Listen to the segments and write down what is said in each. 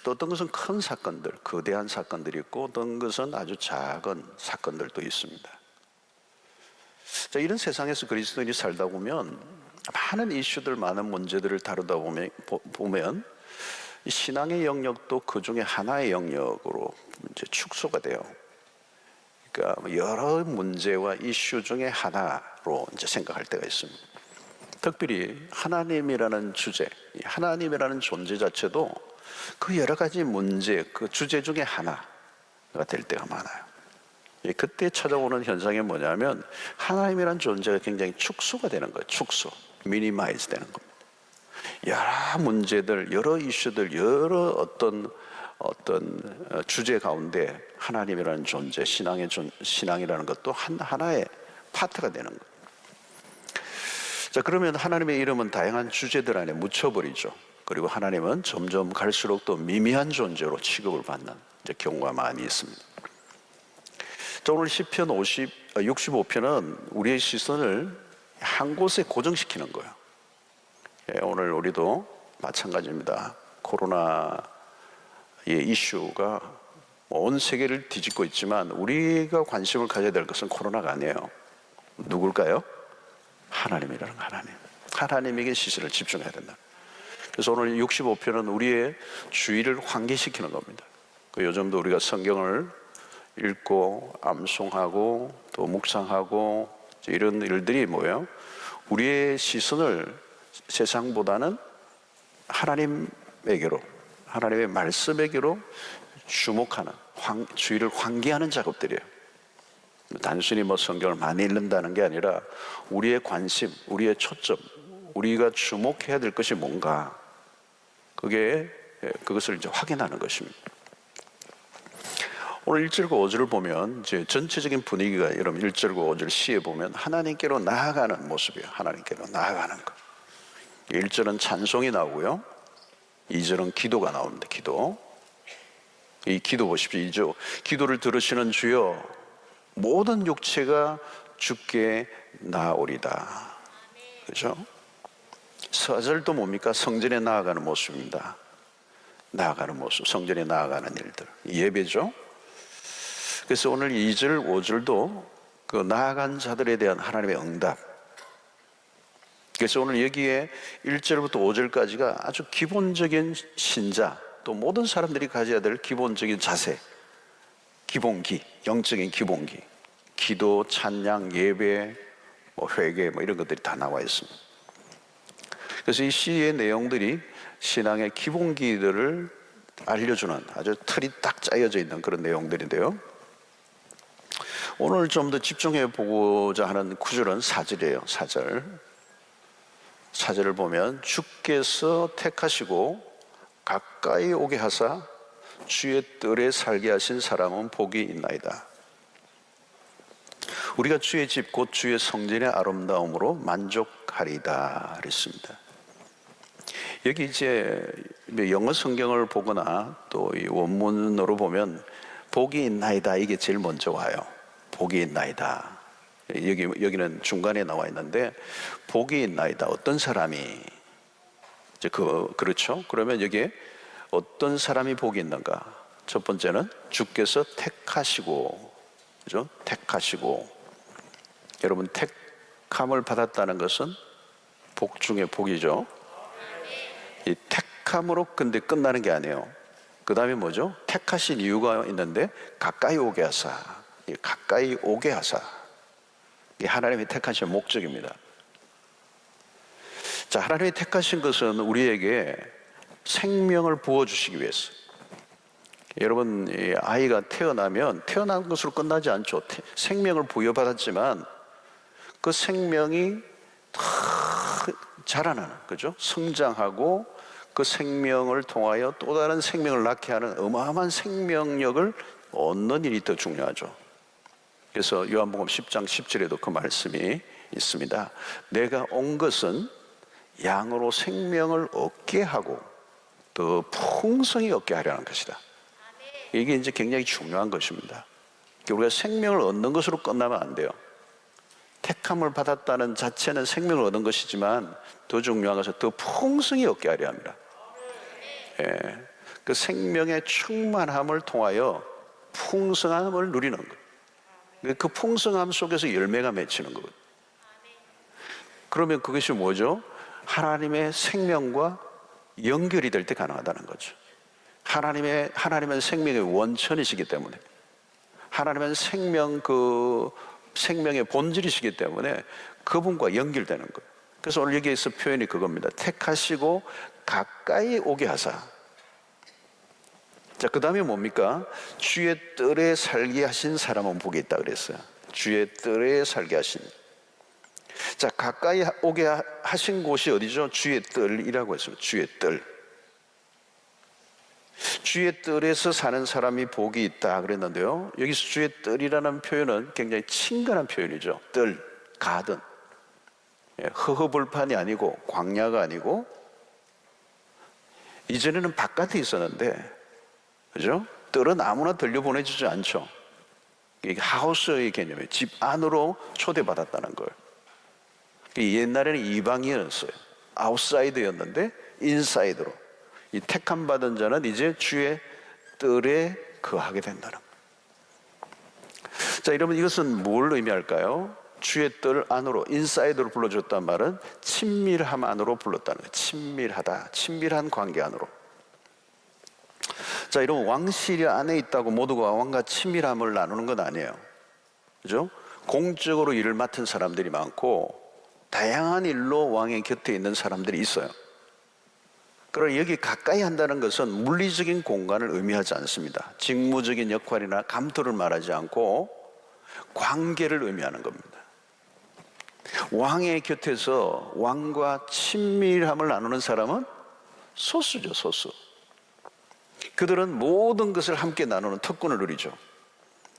또 어떤 것은 큰 사건들, 거대한 사건들이 있고 어떤 것은 아주 작은 사건들도 있습니다. 자, 이런 세상에서 그리스도인이 살다 보면 많은 이슈들, 많은 문제들을 다루다 보면 이 신앙의 영역도 그 중에 하나의 영역으로 이제 축소가 돼요. 그러니까 여러 문제와 이슈 중에 하나로 이제 생각할 때가 있습니다. 특별히 하나님이라는 주제, 하나님이라는 존재 자체도 그 여러 가지 문제, 그 주제 중에 하나가 될 때가 많아요. 그때 찾아오는 현상이 뭐냐면 하나님이라는 존재가 굉장히 축소가 되는 거예요. 축소, 미니마이즈 되는 겁니다. 여러 문제들, 여러 이슈들, 여러 어떤 주제 가운데 하나님이라는 존재, 신앙이라는 것도 하나의 파트가 되는 거예요. 자, 그러면 하나님의 이름은 다양한 주제들 안에 묻혀버리죠. 그리고 하나님은 점점 갈수록 더 미미한 존재로 취급을 받는 이제 경우가 많이 있습니다. 자, 오늘 시편 65편은 우리의 시선을 한 곳에 고정시키는 거예요. 오늘 우리도 마찬가지입니다. 코로나의 이슈가 온 세계를 뒤집고 있지만 우리가 관심을 가져야 될 것은 코로나가 아니에요. 누굴까요? 하나님이라는 하나님에게 시선을 집중해야 된다. 그래서 오늘 65편은 우리의 주의를 환기시키는 겁니다. 요즘도 우리가 성경을 읽고 암송하고 또 묵상하고 이런 일들이 뭐예요? 우리의 시선을 세상보다는 하나님에게로, 하나님의 말씀에게로 주목하는, 주의를 환기하는 작업들이에요. 단순히 성경을 많이 읽는다는 게 아니라 우리의 관심, 우리의 초점, 우리가 주목해야 될 것이 뭔가, 그것을 이제 확인하는 것입니다. 오늘 1절과 5절을 보면 이제 전체적인 분위기가 여러분 1절과 5절 시에 보면 하나님께로 나아가는 모습이에요. 하나님께로 나아가는 것. 1절은 찬송이 나오고요. 2절은 기도가 나옵니다. 기도. 이 기도 보십시오. 기도를 들으시는 주여 모든 육체가 주께 나아오리다. 그렇죠? 4절도 뭡니까? 성전에 나아가는 모습입니다. 나아가는 모습, 성전에 나아가는 일들, 예배죠. 그래서 오늘 2절, 5절도 그 나아간 자들에 대한 하나님의 응답. 그래서 오늘 여기에 1절부터 5절까지가 아주 기본적인 신자, 또 모든 사람들이 가져야 될 기본적인 자세, 기본기, 영적인 기본기, 기도, 찬양, 예배, 회개 이런 것들이 다 나와 있습니다. 그래서 이 시의 내용들이 신앙의 기본기들을 알려주는 아주 틀이 딱 짜여져 있는 그런 내용들인데요. 오늘 좀 더 집중해 보고자 하는 구절은 4절이에요. 4절을 보면 주께서 택하시고 가까이 오게 하사 주의 뜰에 살게 하신 사람은 복이 있나이다. 우리가 주의 집 곧 주의 성전의 아름다움으로 만족하리다 그랬습니다. 여기 이제 영어 성경을 보거나 또 이 원문으로 보면 복이 있나이다 이게 제일 먼저 와요. 복이 있나이다. 여기는 중간에 나와 있는데 복이 있나이다. 어떤 사람이 이제 그렇죠? 그러면 여기에 어떤 사람이 복이 있는가? 첫 번째는 주께서 택하시고, 그죠? 택하시고. 여러분 택함을 받았다는 것은 복 중에 복이죠. 이 택함으로 근데 끝나는 게 아니에요. 그 다음에 뭐죠? 택하신 이유가 있는데 가까이 오게 하사. 가까이 오게 하사. 이게 하나님이 택하신 목적입니다. 자, 하나님이 택하신 것은 우리에게 생명을 부어주시기 위해서. 여러분, 아이가 태어나면 태어난 것으로 끝나지 않죠. 생명을 부여받았지만 그 생명이 다 자라나는, 그죠? 성장하고 그 생명을 통하여 또 다른 생명을 낳게 하는 어마어마한 생명력을 얻는 일이 더 중요하죠. 그래서 요한복음 10장 10절에도 그 말씀이 있습니다. 내가 온 것은 양으로 생명을 얻게 하고 더 풍성히 얻게 하려는 것이다. 이게 이제 굉장히 중요한 것입니다. 우리가 생명을 얻는 것으로 끝나면 안 돼요. 택함을 받았다는 자체는 생명을 얻은 것이지만 더 중요한 것은 더 풍성히 얻게 하려 합니다. 예. 그 생명의 충만함을 통하여 풍성함을 누리는 거예요. 그 풍성함 속에서 열매가 맺히는 거거든요. 그러면 그것이 뭐죠? 하나님의 생명과 연결이 될 때 가능하다는 거죠. 하나님은 생명의 원천이시기 때문에, 하나님은 생명의 본질이시기 때문에 그분과 연결되는 거예요. 그래서 오늘 여기에서 표현이 그겁니다. 택하시고 가까이 오게 하사. 자, 그 다음에 뭡니까? 주의 뜰에 살게 하신 사람은 복이 있다 그랬어요. 주의 뜰에 살게 하신. 자, 가까이 오게 하신 곳이 어디죠? 주의 뜰이라고 했습니다. 주의 뜰. 주의 뜰에서 사는 사람이 복이 있다 그랬는데요, 여기서 주의 뜰이라는 표현은 굉장히 친근한 표현이죠. 뜰, 가든. 허허벌판이 아니고 광야가 아니고, 이전에는 바깥에 있었는데, 그죠? 뜰은 아무나 들려보내주지 않죠. 이게 하우스의 개념이에요. 집 안으로 초대받았다는 걸. 옛날에는 이방인이었어요. 아웃사이드였는데 인사이드로, 이 택함 받은 자는 이제 주의 뜰에 거하게 된다는 거예요. 자, 여러분, 이것은 뭘 의미할까요? 주의 뜰 안으로, 인사이드로 불러줬단 말은 친밀함 안으로 불렀다는 거예요. 친밀하다, 친밀한 관계 안으로. 자, 여러분, 왕실 안에 있다고 모두가 왕과 친밀함을 나누는 건 아니에요. 그죠? 공적으로 일을 맡은 사람들이 많고 다양한 일로 왕의 곁에 있는 사람들이 있어요. 그러나 여기 가까이 한다는 것은 물리적인 공간을 의미하지 않습니다. 직무적인 역할이나 감투를 말하지 않고 관계를 의미하는 겁니다. 왕의 곁에서 왕과 친밀함을 나누는 사람은 소수죠, 소수. 그들은 모든 것을 함께 나누는 특권을 누리죠.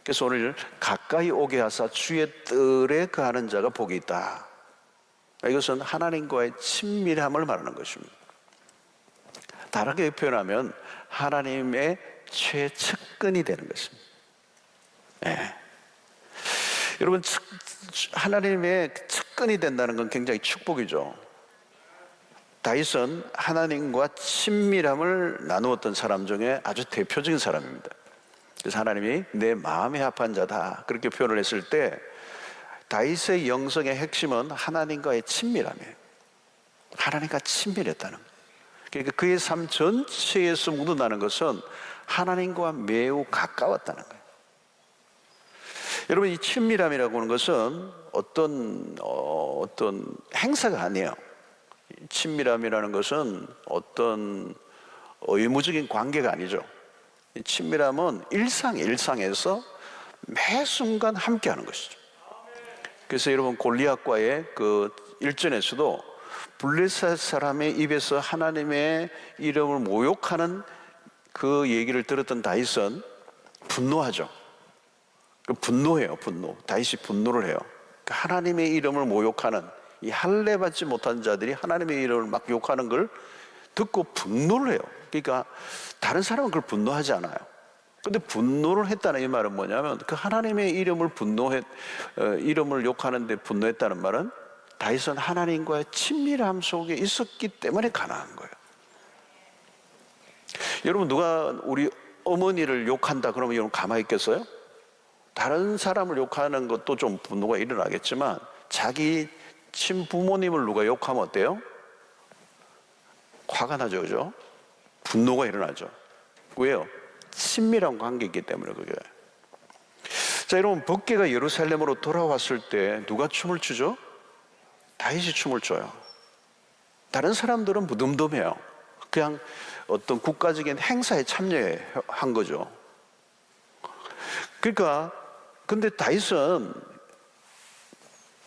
그래서 오늘 가까이 오게 하사 주의 뜰에 거하는 자가 복이 있다. 이것은 하나님과의 친밀함을 말하는 것입니다. 다르게 표현하면 하나님의 최측근이 되는 것입니다. 네. 여러분, 하나님의 측근이 된다는 건 굉장히 축복이죠. 다윗은 하나님과 친밀함을 나누었던 사람 중에 아주 대표적인 사람입니다. 그래서 하나님이 내 마음에 합한 자다 그렇게 표현을 했을 때, 다윗의 영성의 핵심은 하나님과의 친밀함이에요. 하나님과 친밀했다는 거예요. 그러니까 그의 삶 전체에서 묻어나는 것은 하나님과 매우 가까웠다는 거예요. 여러분, 이 친밀함이라고 하는 것은 어떤 행사가 아니에요. 친밀함이라는 것은 어떤 의무적인 관계가 아니죠. 이 친밀함은 일상에서 매 순간 함께하는 것이죠. 그래서 여러분, 골리앗과의 그 일전에서도 블레셋 사람의 입에서 하나님의 이름을 모욕하는 그 얘기를 들었던 다윗은 분노하죠. 분노해요, 분노. 다윗이 분노를 해요. 하나님의 이름을 모욕하는, 이 할례 받지 못한 자들이 하나님의 이름을 막 욕하는 걸 듣고 분노를 해요. 그러니까 다른 사람은 그걸 분노하지 않아요. 근데 분노를 했다는 이 말은 뭐냐면, 그 하나님의 이름을 이름을 욕하는데 분노했다는 말은 다윗은 하나님과의 친밀함 속에 있었기 때문에 가능한 거예요. 여러분, 누가 우리 어머니를 욕한다 그러면 여러분 가만히 있겠어요? 다른 사람을 욕하는 것도 좀 분노가 일어나겠지만, 자기 친부모님을 누가 욕하면 어때요? 화가 나죠, 그죠? 분노가 일어나죠. 왜요? 친밀한 관계이기 때문에. 그게. 자, 여러분, 법궤가 예루살렘으로 돌아왔을 때 누가 춤을 추죠? 다윗이 춤을 춰요. 다른 사람들은 무덤덤해요. 그냥 어떤 국가적인 행사에 참여한 거죠. 그러니까 근데 다윗은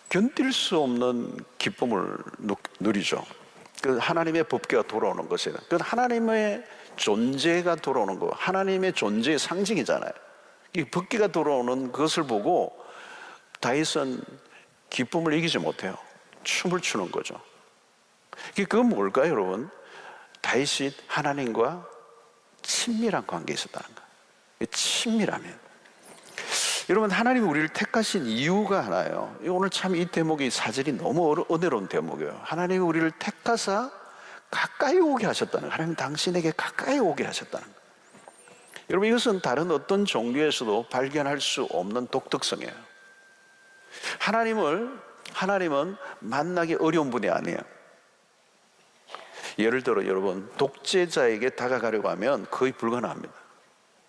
견딜 수 없는 기쁨을 누리죠. 그 하나님의 법궤가 돌아오는 것에, 그 하나님의 존재가 돌아오는 거, 하나님의 존재의 상징이잖아요. 이 법궤가 돌아오는 것을 보고 다윗은 기쁨을 이기지 못해요. 춤을 추는 거죠. 그건 뭘까요, 여러분? 다윗이 하나님과 친밀한 관계에 있었다는 거예요. 친밀하면. 여러분, 하나님이 우리를 택하신 이유가 하나예요. 오늘 참 이 대목이 사절이 너무 은혜로운 대목이에요. 하나님이 우리를 택하사 가까이 오게 하셨다는 거예요. 하나님 당신에게 가까이 오게 하셨다는 거예요. 여러분, 이것은 다른 어떤 종교에서도 발견할 수 없는 독특성이에요. 하나님은 만나기 어려운 분이 아니에요. 예를 들어 여러분, 독재자에게 다가가려고 하면 거의 불가능합니다.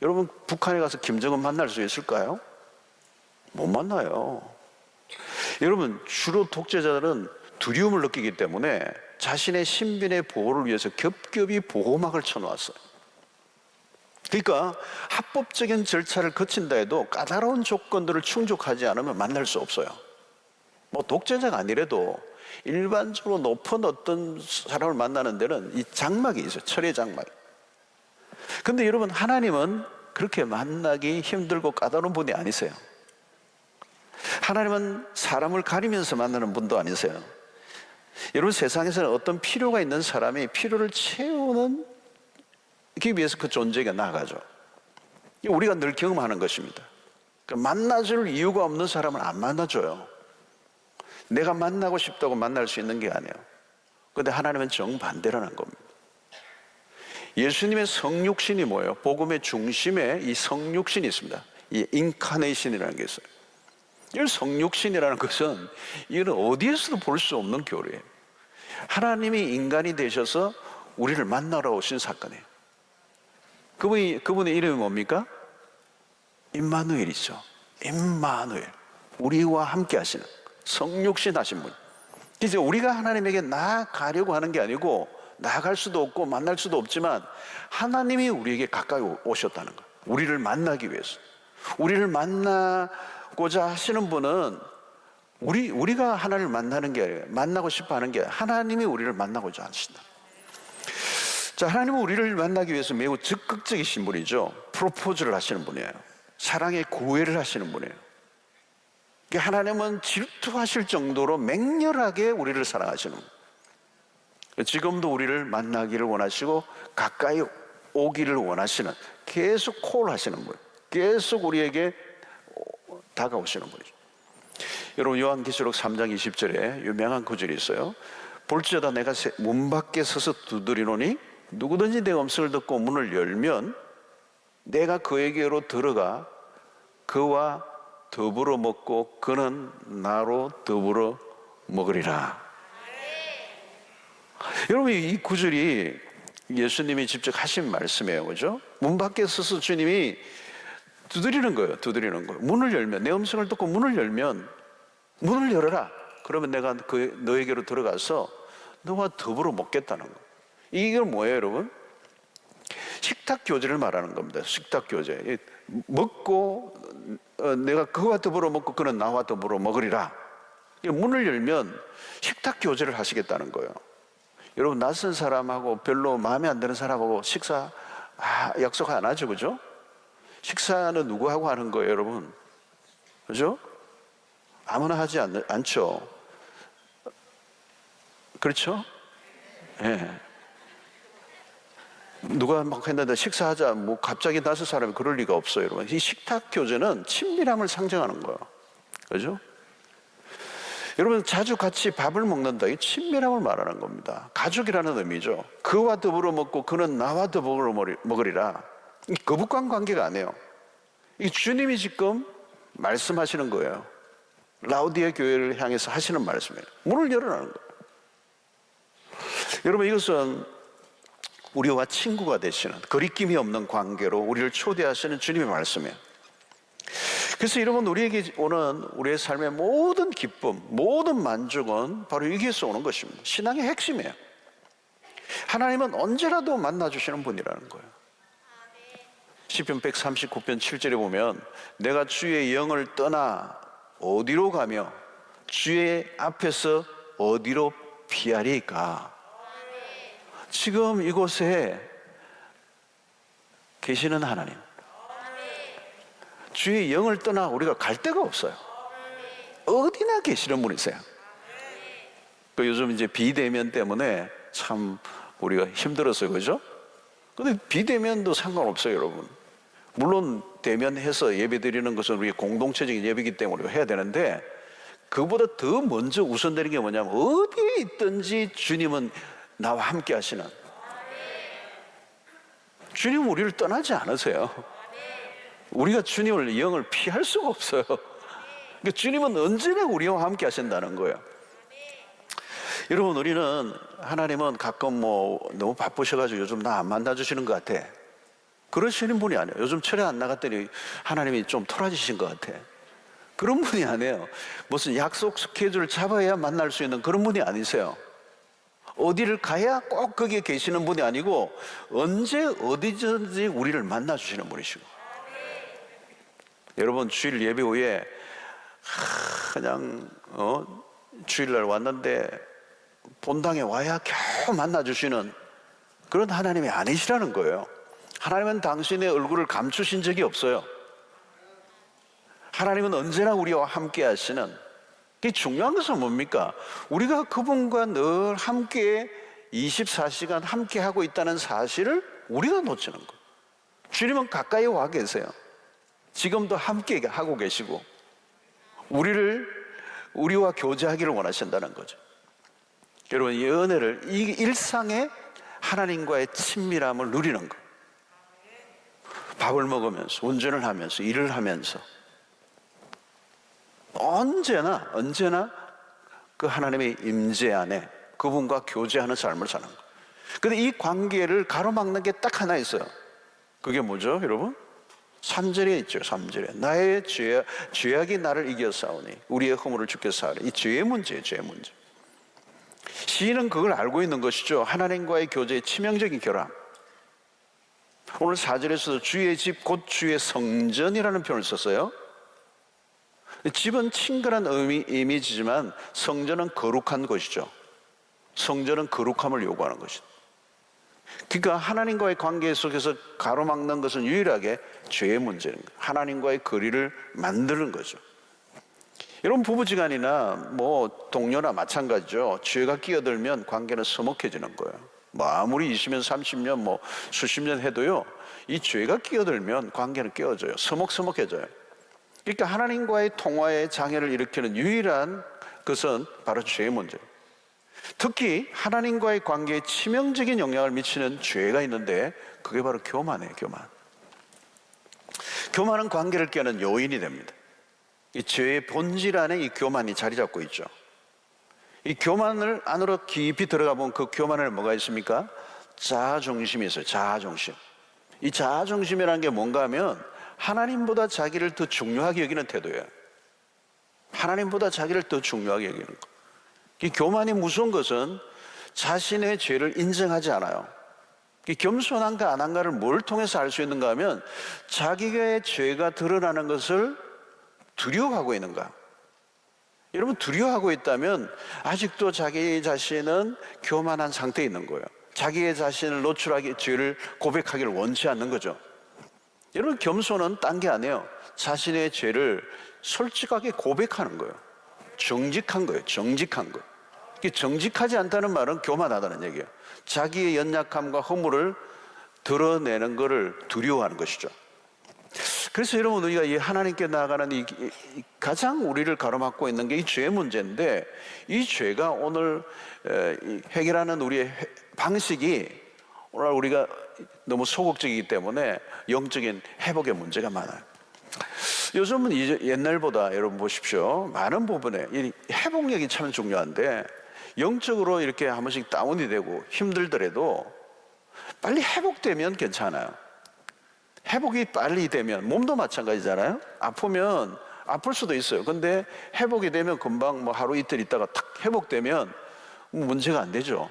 여러분, 북한에 가서 김정은 만날 수 있을까요? 못 만나요. 여러분, 주로 독재자들은 두려움을 느끼기 때문에 자신의 신변의 보호를 위해서 겹겹이 보호막을 쳐놓았어요. 그러니까 합법적인 절차를 거친다 해도 까다로운 조건들을 충족하지 않으면 만날 수 없어요. 뭐 독재자가 아니래도 일반적으로 높은 어떤 사람을 만나는 데는 이 장막이 있어요. 철의 장막. 근데 여러분, 하나님은 그렇게 만나기 힘들고 까다로운 분이 아니세요. 하나님은 사람을 가리면서 만나는 분도 아니세요. 여러분, 세상에서는 어떤 필요가 있는 사람이 필요를 채우기 위해서 그 존재가 나아가죠. 우리가 늘 경험하는 것입니다. 만나줄 이유가 없는 사람은 안 만나줘요. 내가 만나고 싶다고 만날 수 있는 게 아니에요. 그런데 하나님은 정반대라는 겁니다. 예수님의 성육신이 뭐예요? 복음의 중심에 이 성육신이 있습니다. 이 인카네이션이라는 게 있어요. 이 성육신이라는 것은 이건 어디에서도 볼 수 없는 교리예요. 하나님이 인간이 되셔서 우리를 만나러 오신 사건이에요. 그분의 이름이 뭡니까? 임마누엘이죠. 임마누엘. 우리와 함께 하시는 성육신 하신 분. 이제 우리가 하나님에게 나아가려고 하는 게 아니고 나아갈 수도 없고 만날 수도 없지만 하나님이 우리에게 가까이 오셨다는 거예요. 우리를 만나기 위해서. 우리를 만나고자 하시는 분은 우리가 하나님을 만나는 게 아니라 만나고 싶어 하는 게 아니라 하나님이 우리를 만나고자 하신다. 자, 하나님은 우리를 만나기 위해서 매우 적극적이신 분이죠. 프로포즈를 하시는 분이에요. 사랑의 구애를 하시는 분이에요. 하나님은 질투하실 정도로 맹렬하게 우리를 사랑하시는 분이에요. 지금도 우리를 만나기를 원하시고 가까이 오기를 원하시는, 계속 콜하시는 분이에요. 계속 우리에게 다가오시는 분이죠. 여러분, 요한계시록 3장 20절에 유명한 구절이 있어요. 볼지어다 내가 문 밖에 서서 두드리노니 누구든지 내 음성을 듣고 문을 열면 내가 그에게로 들어가 그와 더불어 먹고 그는 나로 더불어 먹으리라. 여러분, 이 구절이 예수님이 직접 하신 말씀이에요. 그죠? 문 밖에 서서 주님이 두드리는 거예요. 두드리는 거예요. 문을 열면, 내 음성을 듣고 문을 열면 문을 열어라. 그러면 내가 너에게로 들어가서 너와 더불어 먹겠다는 거예요. 이게 뭐예요, 여러분? 식탁 교제를 말하는 겁니다. 식탁 교제. 먹고 내가 그와 더불어 먹고 그는 나와 더불어 먹으리라. 문을 열면 식탁 교제를 하시겠다는 거예요. 여러분, 낯선 사람하고 별로 마음에 안 드는 사람하고 식사 약속 안 하죠, 그죠? 식사는 누구하고 하는 거예요, 여러분? 그죠? 아무나 하지 않죠. 그렇죠? 예. 네. 누가 막 했는데 식사하자, 뭐 갑자기 낯선 사람이 그럴 리가 없어요, 여러분. 이 식탁 교제는 친밀함을 상징하는 거예요. 그죠? 여러분, 자주 같이 밥을 먹는다. 이 친밀함을 말하는 겁니다. 가족이라는 의미죠. 그와 더불어 먹고 그는 나와 더불어 먹으리라. 이 거북한 관계가 아니에요. 이 주님이 지금 말씀하시는 거예요. 라우디아 교회를 향해서 하시는 말씀이에요. 문을 열어라는 거예요. 여러분, 이것은 우리와 친구가 되시는, 거리낌이 없는 관계로 우리를 초대하시는 주님의 말씀이에요. 그래서 여러분, 우리에게 오는 우리의 삶의 모든 기쁨, 모든 만족은 바로 여기에서 오는 것입니다. 신앙의 핵심이에요. 하나님은 언제라도 만나주시는 분이라는 거예요. 시편 139편 7절에 보면 내가 주의 영을 떠나 어디로 가며 주의 앞에서 어디로 피하리까? 지금 이곳에 계시는 하나님, 주의 영을 떠나 우리가 갈 데가 없어요. 어디나 계시는 분이세요. 요즘 이제 비대면 때문에 참 우리가 힘들었어요, 그죠? 근데 비대면도 상관없어요, 여러분. 물론 대면해서 예배 드리는 것은 우리의 공동체적인 예배이기 때문에 우리가 해야 되는데, 그보다 더 먼저 우선되는 게 뭐냐면 어디에 있든지 주님은 나와 함께 하시는. 주님 우리를 떠나지 않으세요. 우리가 주님을 영을 피할 수가 없어요. 그러니까 주님은 언제나 우리와 함께 하신다는 거예요. 여러분, 우리는 하나님은 가끔 너무 바쁘셔가지고 요즘 나 안 만나주시는 것 같아, 그러시는 분이 아니에요. 요즘 철회 안 나갔더니 하나님이 좀 토라지신 것 같아, 그런 분이 아니에요. 무슨 약속 스케줄을 잡아야 만날 수 있는 그런 분이 아니세요. 어디를 가야 꼭 거기에 계시는 분이 아니고 언제 어디든지 우리를 만나주시는 분이시고. 여러분, 주일 예배 후에 그냥 주일날 왔는데 본당에 와야 겨우 만나주시는 그런 하나님이 아니시라는 거예요. 하나님은 당신의 얼굴을 감추신 적이 없어요. 하나님은 언제나 우리와 함께 하시는. 이 중요한 것은 뭡니까? 우리가 그분과 늘 함께 24시간 함께 하고 있다는 사실을 우리가 놓치는 거예요. 주님은 가까이 와 계세요. 지금도 함께 하고 계시고 우리와 교제하기를 원하신다는 거죠. 여러분, 이 은혜를, 이 일상의 하나님과의 친밀함을 누리는 거. 밥을 먹으면서, 운전을 하면서, 일을 하면서 언제나 그 하나님의 임재 안에 그분과 교제하는 삶을 사는 거예요. 근데 이 관계를 가로막는 게 딱 하나 있어요. 그게 뭐죠, 여러분? 3절에 있죠. 3절에 나의 죄악이 나를 이겨싸우니 우리의 허물을 주께 사하리. 이 죄의 문제예요. 죄의 문제. 시인은 그걸 알고 있는 것이죠. 하나님과의 교제의 치명적인 결함. 오늘 4절에서도 주의 집 곧 주의 성전이라는 표현을 썼어요. 집은 친근한 이미지지만 성전은 거룩한 것이죠. 성전은 거룩함을 요구하는 것이죠. 그러니까 하나님과의 관계 속에서 가로막는 것은 유일하게 죄의 문제인 거예요. 하나님과의 거리를 만드는 거죠. 여러분, 부부지간이나 동료나 마찬가지죠. 죄가 끼어들면 관계는 서먹해지는 거예요. 아무리 20년 30년 수십 년 해도요, 이 죄가 끼어들면 관계는 깨어져요. 서먹서먹해져요. 그러니까 하나님과의 통화에 장애를 일으키는 유일한 것은 바로 죄의 문제예요. 특히 하나님과의 관계에 치명적인 영향을 미치는 죄가 있는데 그게 바로 교만이에요. 교만은 관계를 깨는 요인이 됩니다. 이 죄의 본질 안에 이 교만이 자리 잡고 있죠. 이 교만을 안으로 깊이 들어가 보면 그 교만 안에 뭐가 있습니까? 자아중심이 있어요. 자아중심. 이 자아중심이라는 게 뭔가 하면 하나님보다 자기를 더 중요하게 여기는 태도예요. 하나님보다 자기를 더 중요하게 여기는 거. 이 교만이 무서운 것은 자신의 죄를 인정하지 않아요. 이 겸손한가 안 한가를 뭘 통해서 알 수 있는가 하면 자기의 죄가 드러나는 것을 두려워하고 있는가. 여러분, 두려워하고 있다면 아직도 자기 자신은 교만한 상태에 있는 거예요. 자기의 자신을 노출하기, 죄를 고백하기를 원치 않는 거죠. 여러분, 겸손은 딴 게 아니에요. 자신의 죄를 솔직하게 고백하는 거예요. 정직한 거예요. 정직한 거. 정직하지 않다는 말은 교만하다는 얘기예요. 자기의 연약함과 허물을 드러내는 것을 두려워하는 것이죠. 그래서 여러분, 우리가 이 하나님께 나아가는 이 가장 우리를 가로막고 있는 게 이 죄의 문제인데, 이 죄가 오늘 해결하는 우리의 방식이 오늘 우리가 너무 소극적이기 때문에 영적인 회복의 문제가 많아요. 요즘은 이제 옛날보다 여러분 보십시오. 많은 부분에 이 회복력이 참 중요한데 영적으로 이렇게 한 번씩 다운이 되고 힘들더라도 빨리 회복되면 괜찮아요. 회복이 빨리 되면 몸도 마찬가지잖아요. 아프면 아플 수도 있어요. 근데 회복이 되면 금방 하루 이틀 있다가 탁 회복되면 문제가 안 되죠.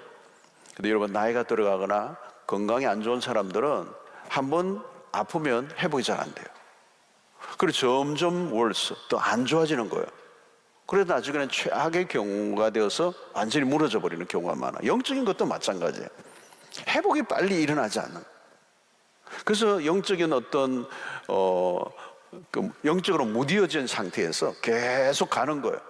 근데 여러분, 나이가 들어가거나 건강이 안 좋은 사람들은 한번 아프면 회복이 잘 안 돼요. 그리고 점점 월스 또 안 좋아지는 거예요. 그래도 나중에는 최악의 경우가 되어서 완전히 무너져 버리는 경우가 많아요. 영적인 것도 마찬가지예요. 회복이 빨리 일어나지 않는. 그래서 영적인 어떤 영적으로 무뎌진 상태에서 계속 가는 거예요.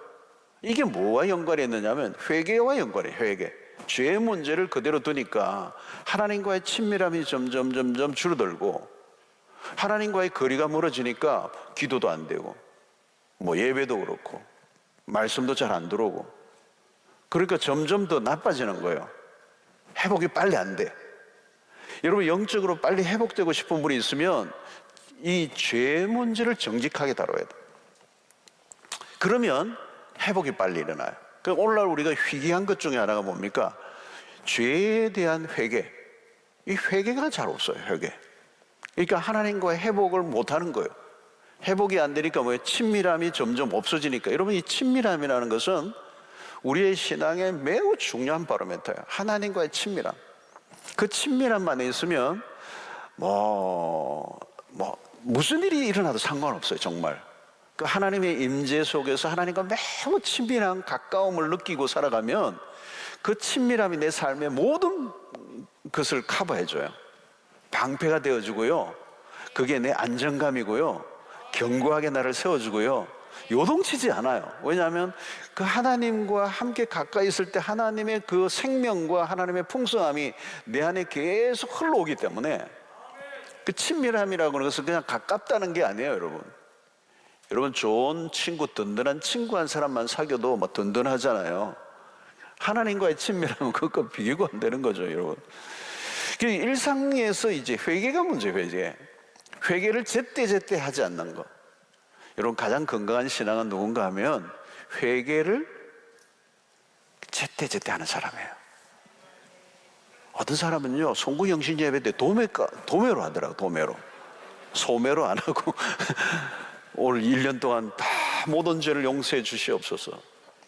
이게 뭐와 연관이 있느냐면 회개와 연관이에요. 회개. 죄의 문제를 그대로 두니까 하나님과의 친밀함이 점점 줄어들고 하나님과의 거리가 멀어지니까 기도도 안 되고 예배도 그렇고 말씀도 잘 안 들어오고, 그러니까 점점 더 나빠지는 거예요. 회복이 빨리 안 돼. 여러분 영적으로 빨리 회복되고 싶은 분이 있으면 이 죄 문제를 정직하게 다뤄야 돼. 그러면 회복이 빨리 일어나요. 오늘날 우리가 희귀한 것 중에 하나가 뭡니까? 죄에 대한 회개. 이 회개가 잘 없어요. 회개. 그러니까 하나님과의 회복을 못하는 거예요. 회복이 안 되니까 뭐예요? 친밀함이 점점 없어지니까. 여러분 이 친밀함이라는 것은 우리의 신앙에 매우 중요한 바로미터예요. 하나님과의 친밀함. 그 친밀함만 있으면 무슨 일이 일어나도 상관없어요. 정말 그 하나님의 임재 속에서 하나님과 매우 친밀한 가까움을 느끼고 살아가면 그 친밀함이 내 삶의 모든 것을 커버해줘요. 방패가 되어주고요. 그게 내 안정감이고요. 견고하게 나를 세워주고요. 요동치지 않아요. 왜냐하면 그 하나님과 함께 가까이 있을 때 하나님의 그 생명과 하나님의 풍성함이 내 안에 계속 흘러오기 때문에 그 친밀함이라고 하는 것은 그냥 가깝다는 게 아니에요. 여러분 좋은 친구, 든든한 친구 한 사람만 사귀어도 뭐 든든하잖아요. 하나님과의 친밀함은 그것과 비교가 안 되는 거죠. 여러분 일상에서 이제 회개가 문제예요. 회개를 제때제때 하지 않는 것. 여러분 가장 건강한 신앙은 누군가 하면 회개를 제때제때 하는 사람이에요. 어떤 사람은요 송구영신 예배 때 도매로 하더라고. 도매로. 소매로 안 하고 오늘 1년 동안 다 모든 죄를 용서해 주시옵소서.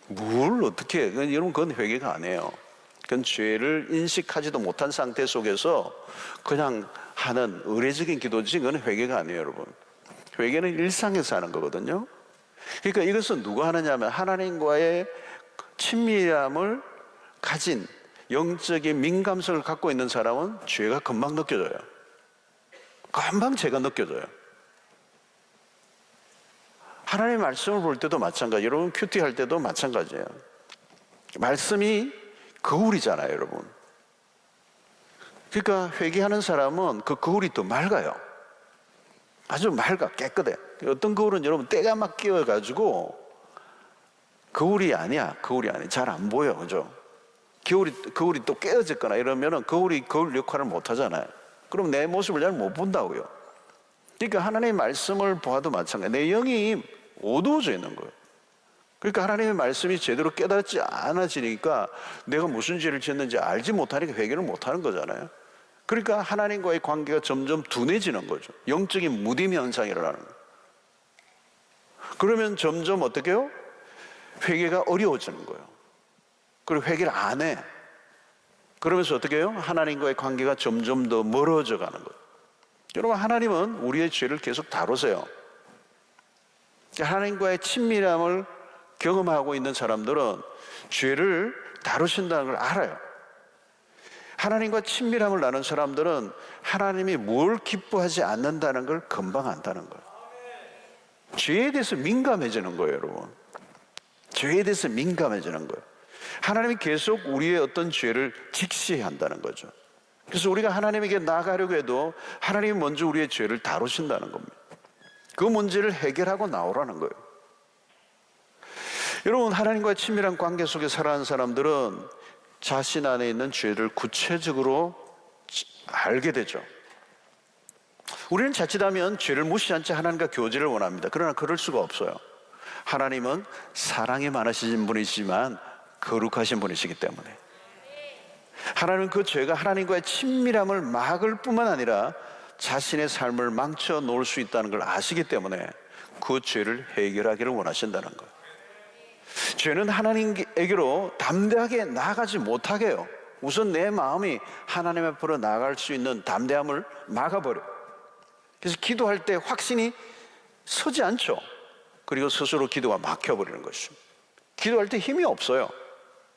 뭘 어떻게 해? 여러분 그건 회개가 아니에요. 그건 죄를 인식하지도 못한 상태 속에서 그냥 하는 의례적인 기도지. 그건 회개가 아니에요. 여러분 회개는 일상에서 하는 거거든요. 그러니까 이것은 누가 하느냐면 하나님과의 친밀함을 가진 영적인 민감성을 갖고 있는 사람은 죄가 금방 느껴져요. 금방 죄가 느껴져요. 하나님의 말씀을 볼 때도 마찬가지. 여러분 큐티 할 때도 마찬가지예요. 말씀이 거울이잖아요. 여러분 그러니까 회개하는 사람은 그 거울이 더 맑아요. 아주 맑아 깨끗해. 어떤 거울은 여러분 때가 막 끼어가지고 거울이 아니야. 잘 안 보여. 그죠? 거울이 또 깨어졌거나 이러면은 거울 역할을 못 하잖아요. 그럼 내 모습을 잘 못 본다고요. 그러니까 하나님의 말씀을 보아도 마찬가지예요. 내 영이 어두워져 있는 거예요. 그러니까 하나님의 말씀이 제대로 깨닫지 않아지니까 내가 무슨 죄를 지었는지 알지 못하니까 회개를 못하는 거잖아요. 그러니까 하나님과의 관계가 점점 둔해지는 거죠. 영적인 무딤 현상이 일어나는 거예요. 그러면 점점 어떻게 해요? 회개가 어려워지는 거예요. 그리고 회개를 안 해. 그러면서 어떻게 해요? 하나님과의 관계가 점점 더 멀어져 가는 거예요. 여러분 하나님은 우리의 죄를 계속 다루세요. 하나님과의 친밀함을 경험하고 있는 사람들은 죄를 다루신다는 걸 알아요. 하나님과 친밀함을 나눈 사람들은 하나님이 뭘 기뻐하지 않는다는 걸 금방 안다는 거예요. 죄에 대해서 민감해지는 거예요. 여러분 죄에 대해서 민감해지는 거예요. 하나님이 계속 우리의 어떤 죄를 직시한다는 거죠. 그래서 우리가 하나님에게 나아가려고 해도 하나님이 먼저 우리의 죄를 다루신다는 겁니다. 그 문제를 해결하고 나오라는 거예요. 여러분 하나님과의 친밀한 관계 속에 살아가는 사람들은 자신 안에 있는 죄를 구체적으로 알게 되죠. 우리는 자칫하면 죄를 무시한 채 하나님과 교제를 원합니다. 그러나 그럴 수가 없어요. 하나님은 사랑이 많으신 분이시지만 거룩하신 분이시기 때문에 하나님은 그 죄가 하나님과의 친밀함을 막을 뿐만 아니라 자신의 삶을 망쳐 놓을 수 있다는 걸 아시기 때문에 그 죄를 해결하기를 원하신다는 거예요. 죄는 하나님에게로 담대하게 나아가지 못하게 해요. 우선 내 마음이 하나님 앞으로 나아갈 수 있는 담대함을 막아버려요. 그래서 기도할 때 확신이 서지 않죠. 그리고 스스로 기도가 막혀버리는 것입니다. 기도할 때 힘이 없어요.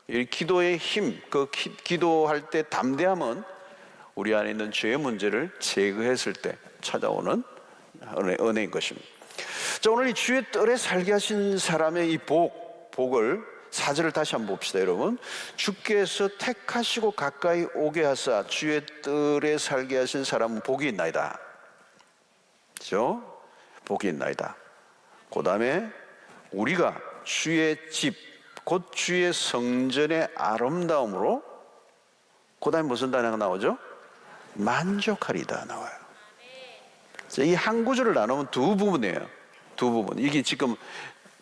이 기도의 힘, 기도할 때 담대함은 우리 안에 있는 죄의 문제를 제거했을 때 찾아오는 은혜인 것입니다. 자, 오늘 이 주의 뜰에 살게 하신 사람의 이 복을 4절을 다시 한번 봅시다. 여러분 주께서 택하시고 가까이 오게 하사 주의 뜰에 살게 하신 사람은 복이 있나이다. 그렇죠? 복이 있나이다. 그 다음에 우리가 주의 집 곧 주의 성전의 아름다움으로 그 다음에 무슨 단어가 나오죠? 만족하리다 나와요. 이 한 구절을 나누면 두 부분이에요. 두 부분. 이게 지금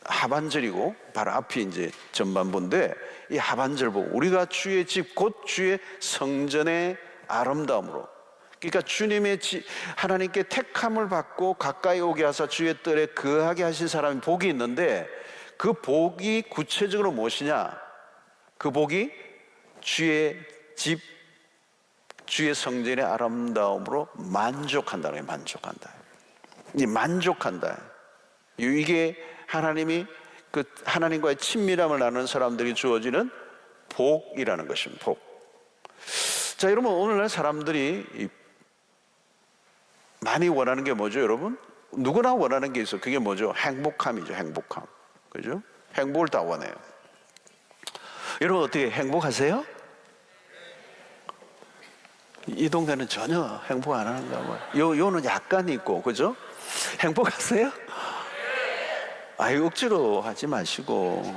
하반절이고 바로 앞이 이제 전반부인데, 이 하반절 보고 우리가 주의 집 곧 주의 성전의 아름다움으로, 그러니까 주님의 하나님께 택함을 받고 가까이 오게 하사 주의 뜰에 거하게 하신 사람이 복이 있는데, 그 복이 구체적으로 무엇이냐? 그 복이 주의 집, 주의 성전의 아름다움으로 만족한다는 거예요. 만족한다. 이 만족한다. 이게 하나님이 그 하나님과의 친밀함을 나누는 사람들이 주어지는 복이라는 것입니다. 복. 자, 여러분, 오늘날 사람들이 많이 원하는 게 뭐죠, 여러분? 누구나 원하는 게 있어. 그게 뭐죠? 행복함이죠. 행복함. 그죠? 행복을 다 원해요. 여러분, 어떻게 행복하세요? 이 동네는 전혀 행복 안 하는가 봐요. 요는 약간 있고, 그죠? 행복하세요? 억지로 하지 마시고,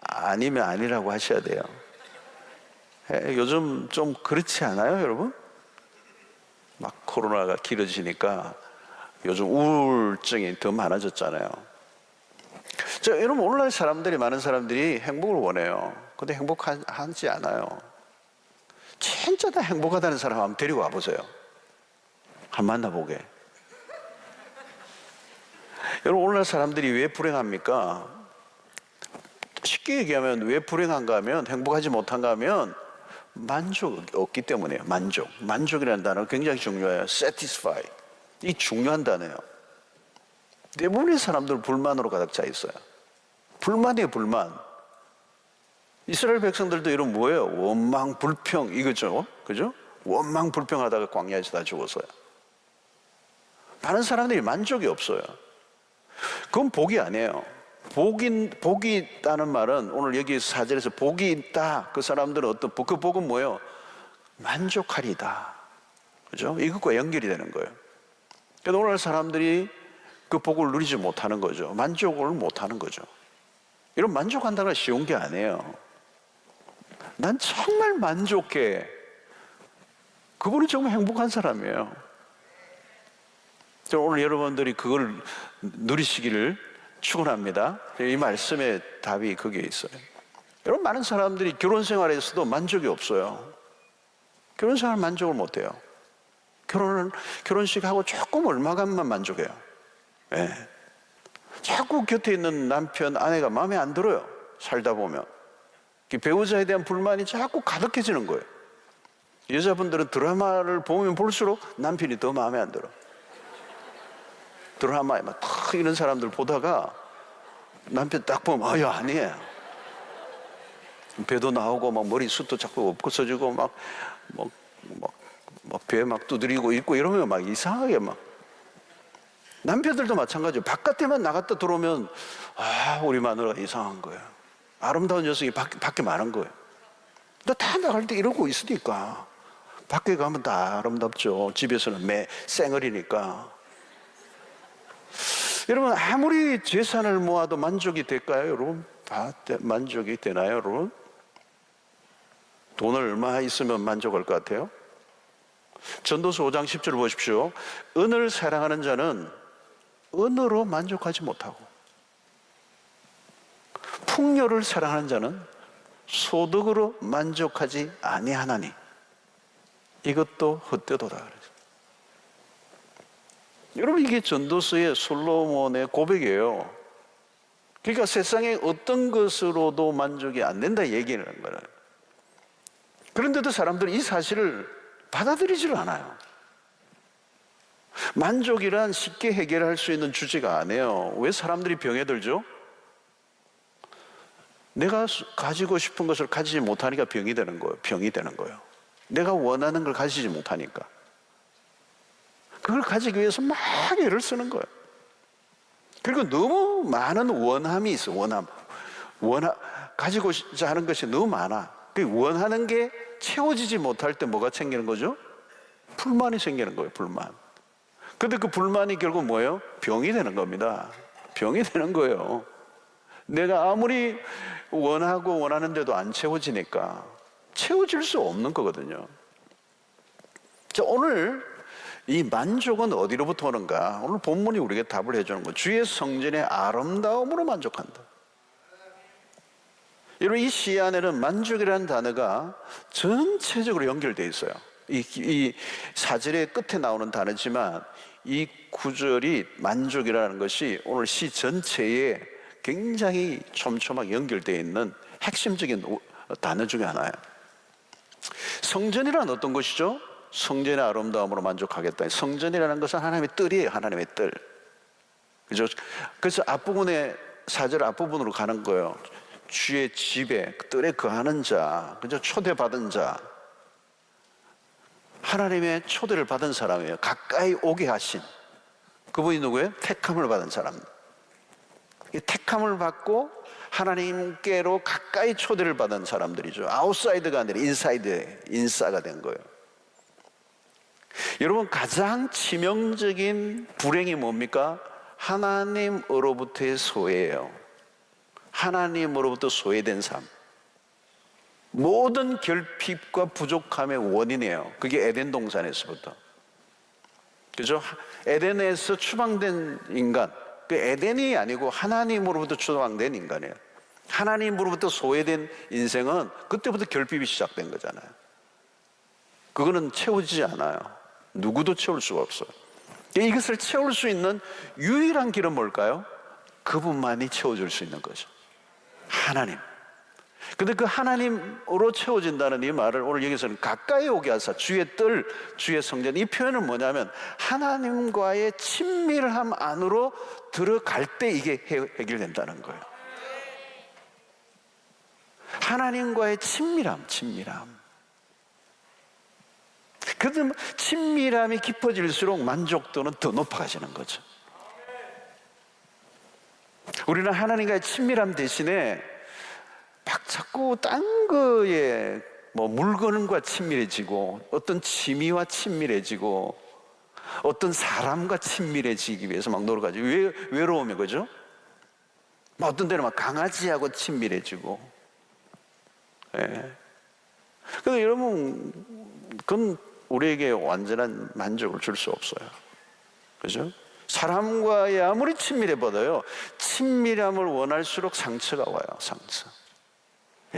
아니면 아니라고 하셔야 돼요. 요즘 좀 그렇지 않아요, 여러분? 막 코로나가 길어지니까 요즘 우울증이 더 많아졌잖아요. 자, 여러분, 오늘날 사람들이, 많은 사람들이 행복을 원해요. 근데 행복하지 않아요. 진짜 다 행복하다는 사람 한번 데리고 와보세요. 한번 만나보게. 여러분, 오늘날 사람들이 왜 불행합니까? 쉽게 얘기하면 왜 불행한가 하면, 행복하지 못한가 하면 만족이 없기 때문이에요. 만족이라는 단어가 굉장히 중요해요. satisfy. 이 중요한 단어예요. 대부분의 사람들 불만으로 가득 차 있어요. 불만이에요, 불만. 이스라엘 백성들도 이런 뭐예요? 원망, 불평, 이거죠. 그죠? 원망, 불평하다가 광야에서 다 죽었어요. 많은 사람들이 만족이 없어요. 그건 복이 아니에요. 복이 있다는 말은, 오늘 여기 4절에서 복이 있다. 그 사람들은 어떤 복, 그 복은 뭐예요? 만족하리다. 그죠? 이것과 연결이 되는 거예요. 그래서 오늘 사람들이 그 복을 누리지 못하는 거죠. 만족을 못하는 거죠. 이런 만족한다는 건 쉬운 게 아니에요. 난 정말 만족해. 그분이 정말 행복한 사람이에요. 오늘 여러분들이 그걸 누리시기를 축원합니다. 이 말씀의 답이 거기에 있어요. 여러분, 많은 사람들이 결혼 생활에서도 만족이 없어요. 결혼 생활 만족을 못해요. 결혼식 하고 조금 얼마간만 만족해요. 네. 자꾸 곁에 있는 남편, 아내가 마음에 안 들어요. 살다 보면 배우자에 대한 불만이 자꾸 가득해지는 거예요. 여자분들은 드라마를 보면 볼수록 남편이 더 마음에 안 들어. 드라마에 막 이런 사람들 보다가 남편 딱 보면 아니에요. 배도 나오고 막 머리숱도 자꾸 없어지고 막 배 막 두드리고 있고 이러면 막 이상하게 막. 남편들도 마찬가지예요. 바깥에만 나갔다 들어오면 우리 마누라가 이상한 거예요. 아름다운 녀석이 밖에 많은 거예요. 너 다 나갈 때 이러고 있으니까 밖에 가면 다 아름답죠. 집에서는 쌩얼이니까. 여러분, 아무리 재산을 모아도 만족이 될까요, 여러분? 만족이 되나요, 여러분? 돈을 얼마 있으면 만족할 것 같아요? 전도서 5장 10절 보십시오. 은을 사랑하는 자는 은으로 만족하지 못하고, 풍요를 사랑하는 자는 소득으로 만족하지 아니하나니 이것도 헛되도다. 여러분, 이게 전도서의 솔로몬의 고백이에요. 그러니까 세상에 어떤 것으로도 만족이 안 된다 얘기를 하는 거예요. 그런데도 사람들은 이 사실을 받아들이질 않아요. 만족이란 쉽게 해결할 수 있는 주제가 아니에요. 왜 사람들이 병에 들죠? 내가 가지고 싶은 것을 가지지 못하니까 병이 되는 거예요. 내가 원하는 걸 가지지 못하니까. 그걸 가지기 위해서 막 애를 쓰는 거예요. 그리고 너무 많은 원함이 있어. 가지고자 하는 것이 너무 많아. 그 원하는 게 채워지지 못할 때 뭐가 생기는 거죠? 불만이 생기는 거예요. 불만. 근데 그 불만이 결국 뭐예요? 병이 되는 겁니다. 병이 되는 거예요. 내가 아무리 원하는데도 안 채워지니까. 채워질 수 없는 거거든요. 자, 오늘 이 만족은 어디로부터 오는가? 오늘 본문이 우리에게 답을 해주는 거. 주의 성전의 아름다움으로 만족한다. 여러분, 이 시 안에는 만족이라는 단어가 전체적으로 연결되어 있어요. 이 사절의 끝에 나오는 단어지만 이 구절이 만족이라는 것이 오늘 시 전체에 굉장히 촘촘하게 연결되어 있는 핵심적인 단어 중에 하나예요. 성전이란 어떤 것이죠? 성전의 아름다움으로 만족하겠다. 성전이라는 것은 하나님의 뜰이에요. 하나님의 뜰. 그죠? 그래서 앞부분에, 사절 앞부분으로 가는 거예요. 주의 집에, 뜰에 거하는 자, 그죠? 초대받은 자. 하나님의 초대를 받은 사람이에요. 가까이 오게 하신. 그분이 누구예요? 택함을 받은 사람. 이 택함을 받고 하나님께로 가까이 초대를 받은 사람들이죠. 아웃사이드가 아니라 인싸가 된 거예요. 여러분, 가장 치명적인 불행이 뭡니까? 하나님으로부터의 소외예요. 하나님으로부터 소외된 삶. 모든 결핍과 부족함의 원인이에요. 그게 에덴 동산에서부터. 그죠? 에덴에서 추방된 인간. 그 에덴이 아니고 하나님으로부터 추방된 인간이에요. 하나님으로부터 소외된 인생은 그때부터 결핍이 시작된 거잖아요. 그거는 채워지지 않아요. 누구도 채울 수가 없어요. 이것을 채울 수 있는 유일한 길은 뭘까요? 그분만이 채워줄 수 있는 거죠. 하나님. 근데 그 하나님으로 채워진다는 이 말을 오늘 여기서는 가까이 오게 하사 주의 뜰, 주의 성전, 이 표현은 뭐냐면 하나님과의 친밀함 안으로 들어갈 때 이게 해결된다는 거예요. 하나님과의 친밀함. 그래도 친밀함이 깊어질수록 만족도는 더 높아가시는 거죠. 우리는 하나님과의 친밀함 대신에 막 자꾸 딴 거에 물건과 친밀해지고 어떤 취미와 친밀해지고 어떤 사람과 친밀해지기 위해서 막 노력하죠. 왜 외로우면 그죠? 어떤 데는 막 강아지하고 친밀해지고. 예. 그래서 여러분, 그건 우리에게 완전한 만족을 줄 수 없어요. 그죠? 사람과의 아무리 친밀해봐도요, 친밀함을 원할수록 상처가 와요. 상처.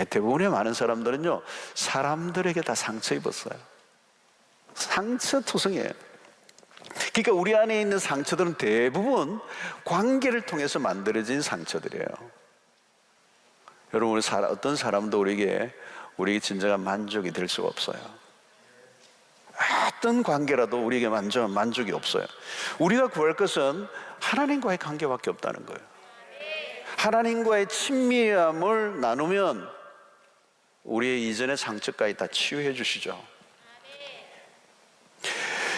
대부분의 많은 사람들은요, 사람들에게 다 상처 입었어요. 상처투성이에요. 그러니까 우리 안에 있는 상처들은 대부분 관계를 통해서 만들어진 상처들이에요. 여러분, 어떤 사람도 우리에게 진정한 만족이 될 수가 없어요. 어떤 관계라도 우리에게 만족이 없어요. 우리가 구할 것은 하나님과의 관계밖에 없다는 거예요. 하나님과의 친밀함을 나누면 우리의 이전의 상처까지 다 치유해 주시죠.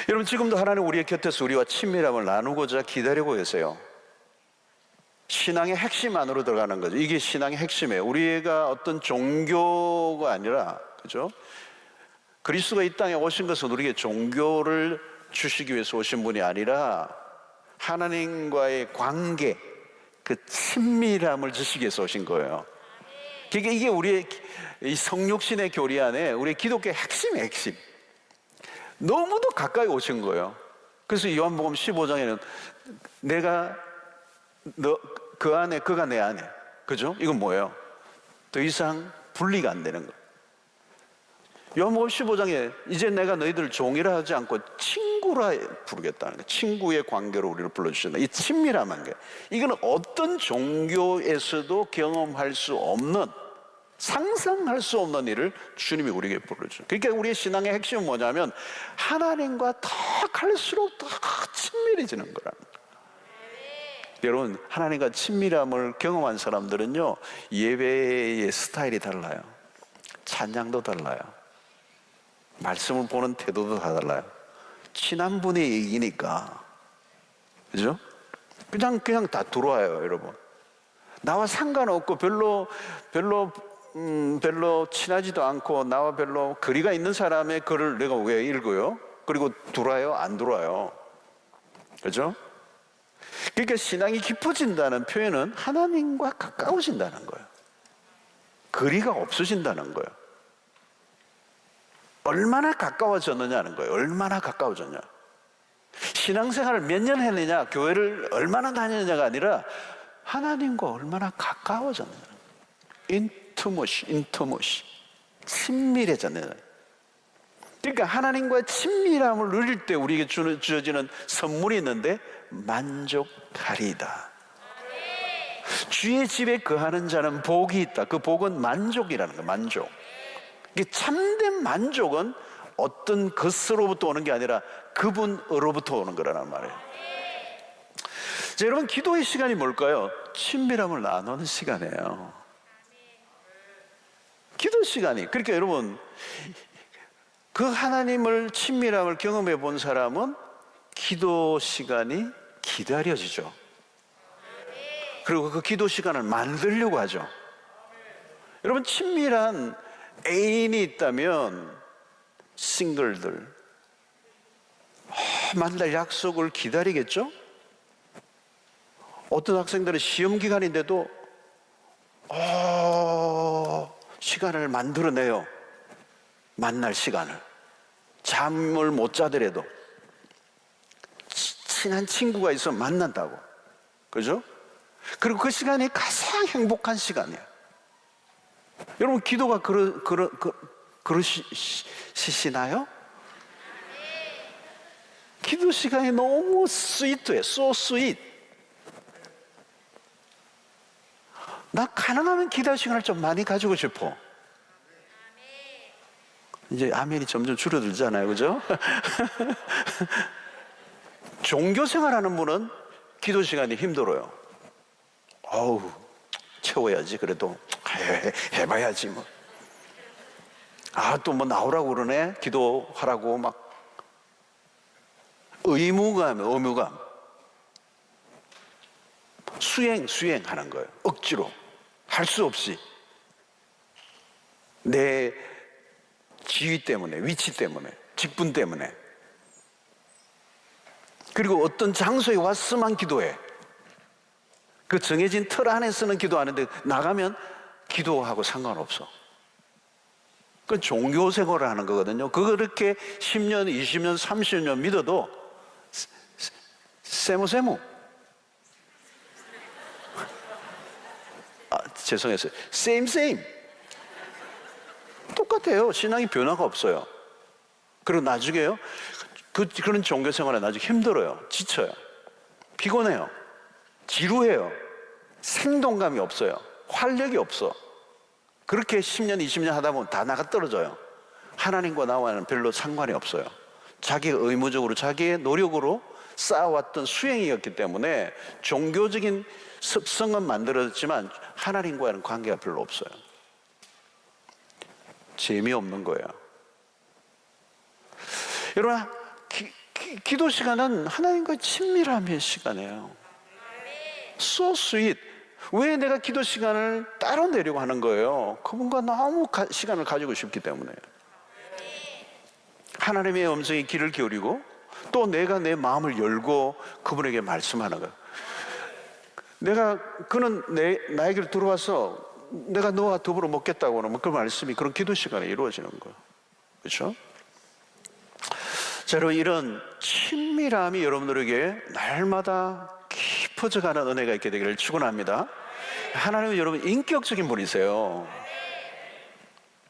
여러분, 지금도 하나님 우리의 곁에서 우리와 친밀함을 나누고자 기다리고 계세요. 신앙의 핵심 안으로 들어가는 거죠. 이게 신앙의 핵심이에요. 우리가 어떤 종교가 아니라, 그죠? 그리스도가 이 땅에 오신 것은 우리에게 종교를 주시기 위해서 오신 분이 아니라 하나님과의 관계, 그 친밀함을 주시기 위해서 오신 거예요. 그러니까 이게 우리의 이 성육신의 교리 안에 우리 기독교의 핵심이에요, 핵심. 너무도 가까이 오신 거예요. 그래서 요한복음 15장에는 내가 그 안에, 그가 내 안에. 그죠? 이건 뭐예요? 더 이상 분리가 안 되는 거예요. 요한복음 15장에 이제 내가 너희들 종이라 하지 않고 친구라 부르겠다는 거예요. 친구의 관계로 우리를 불러주신다. 이 친밀한 관계. 이거는 어떤 종교에서도 경험할 수 없는, 상상할 수 없는 일을 주님이 우리에게 불러줘요. 그러니까 우리의 신앙의 핵심은 뭐냐면 하나님과 더 갈수록 더 친밀해지는 거라는 거예요. 여러분, 하나님과 친밀함을 경험한 사람들은요, 예배의 스타일이 달라요. 찬양도 달라요. 말씀을 보는 태도도 다 달라요. 친한 분의 얘기니까, 그죠? 그냥 다 들어와요, 여러분. 나와 상관없고 별로 친하지도 않고 나와 별로 거리가 있는 사람의 글을 내가 왜 읽어요? 그리고 들어와요? 안 들어와요? 그죠? 그러니까 신앙이 깊어진다는 표현은 하나님과 가까워진다는 거예요. 거리가 없어진다는 거예요. 얼마나 가까워졌느냐는 거예요. 얼마나 가까워졌냐. 신앙생활을 몇 년 했느냐, 교회를 얼마나 다녔느냐가 아니라 하나님과 얼마나 가까워졌느냐. 인티머시, 친밀해졌느냐. 그러니까 하나님과의 친밀함을 누릴 때 우리에게 주어지는 선물이 있는데 만족하리이다. 주의 집에 거하는 자는 복이 있다. 그 복은 만족이라는 거예요. 만족. 이게 참된 만족은 어떤 것으로부터 오는 게 아니라 그분으로부터 오는 거라는 말이에요. 자, 여러분, 기도의 시간이 뭘까요? 친밀함을 나누는 시간이에요. 기도 시간이. 그러니까 여러분, 그 하나님을 친밀함을 경험해 본 사람은 기도 시간이 기다려지죠. 그리고 그 기도 시간을 만들려고 하죠. 여러분, 친밀한 애인이 있다면 싱글들 만날 약속을 기다리겠죠? 어떤 학생들은 시험 기간인데도 시간을 만들어내요. 만날 시간을. 잠을 못 자더라도 친한 친구가 있으면 만난다고. 그죠? 그리고 그 시간이 가장 행복한 시간이에요. 여러분, 기도가 그러시나요? 기도 시간이 너무 스위트해. So sweet. 나 가능하면 기도 시간을 좀 많이 가지고 싶어. 이제 아멘이 점점 줄어들잖아요. 그죠? 종교 생활하는 분은 기도 시간이 힘들어요. 어우, 채워야지. 그래도 해봐야지 뭐. 또 뭐 나오라고 그러네. 기도하라고 막 의무감. 수행하는 거예요. 억지로 할 수 없이 내 지위 때문에, 위치 때문에, 직분 때문에. 그리고 어떤 장소에 왔으면 기도해. 그 정해진 틀 안에서는 기도하는데 나가면 기도하고 상관없어. 그건 종교 생활을 하는 거거든요. 그렇게 10년, 20년, 30년 믿어도 세무세무. 죄송했어요. same. 똑같아요. 신앙이 변화가 없어요. 그리고 나중에요, 그런 종교 생활에 나중에 힘들어요. 지쳐요. 피곤해요. 지루해요. 생동감이 없어요. 활력이 없어. 그렇게 10년, 20년 하다 보면 다 나가 떨어져요. 하나님과 나와는 별로 상관이 없어요. 자기가 의무적으로, 자기의 노력으로 쌓아왔던 수행이었기 때문에 종교적인 습성은 만들어졌지만 하나님과는 관계가 별로 없어요. 재미없는 거예요. 여러분, 기도 시간은 하나님과의 친밀함의 시간이에요. So sweet. 왜 내가 기도 시간을 따로 내려고 하는 거예요? 그분과 너무 시간을 가지고 싶기 때문에. 하나님의 음성에 귀를 기울이고 또 내가 내 마음을 열고 그분에게 말씀하는 거예요. 그는 나에게로 들어와서 내가 너와 더불어 먹겠다고 하면 그 말씀이 그런 기도 시간에 이루어지는 거예요. 그렇죠? 자, 여러분, 이런 친밀함이 여러분들에게 날마다 깊어져가는 은혜가 있게 되기를 축원합니다. 하나님은 여러분 인격적인 분이세요.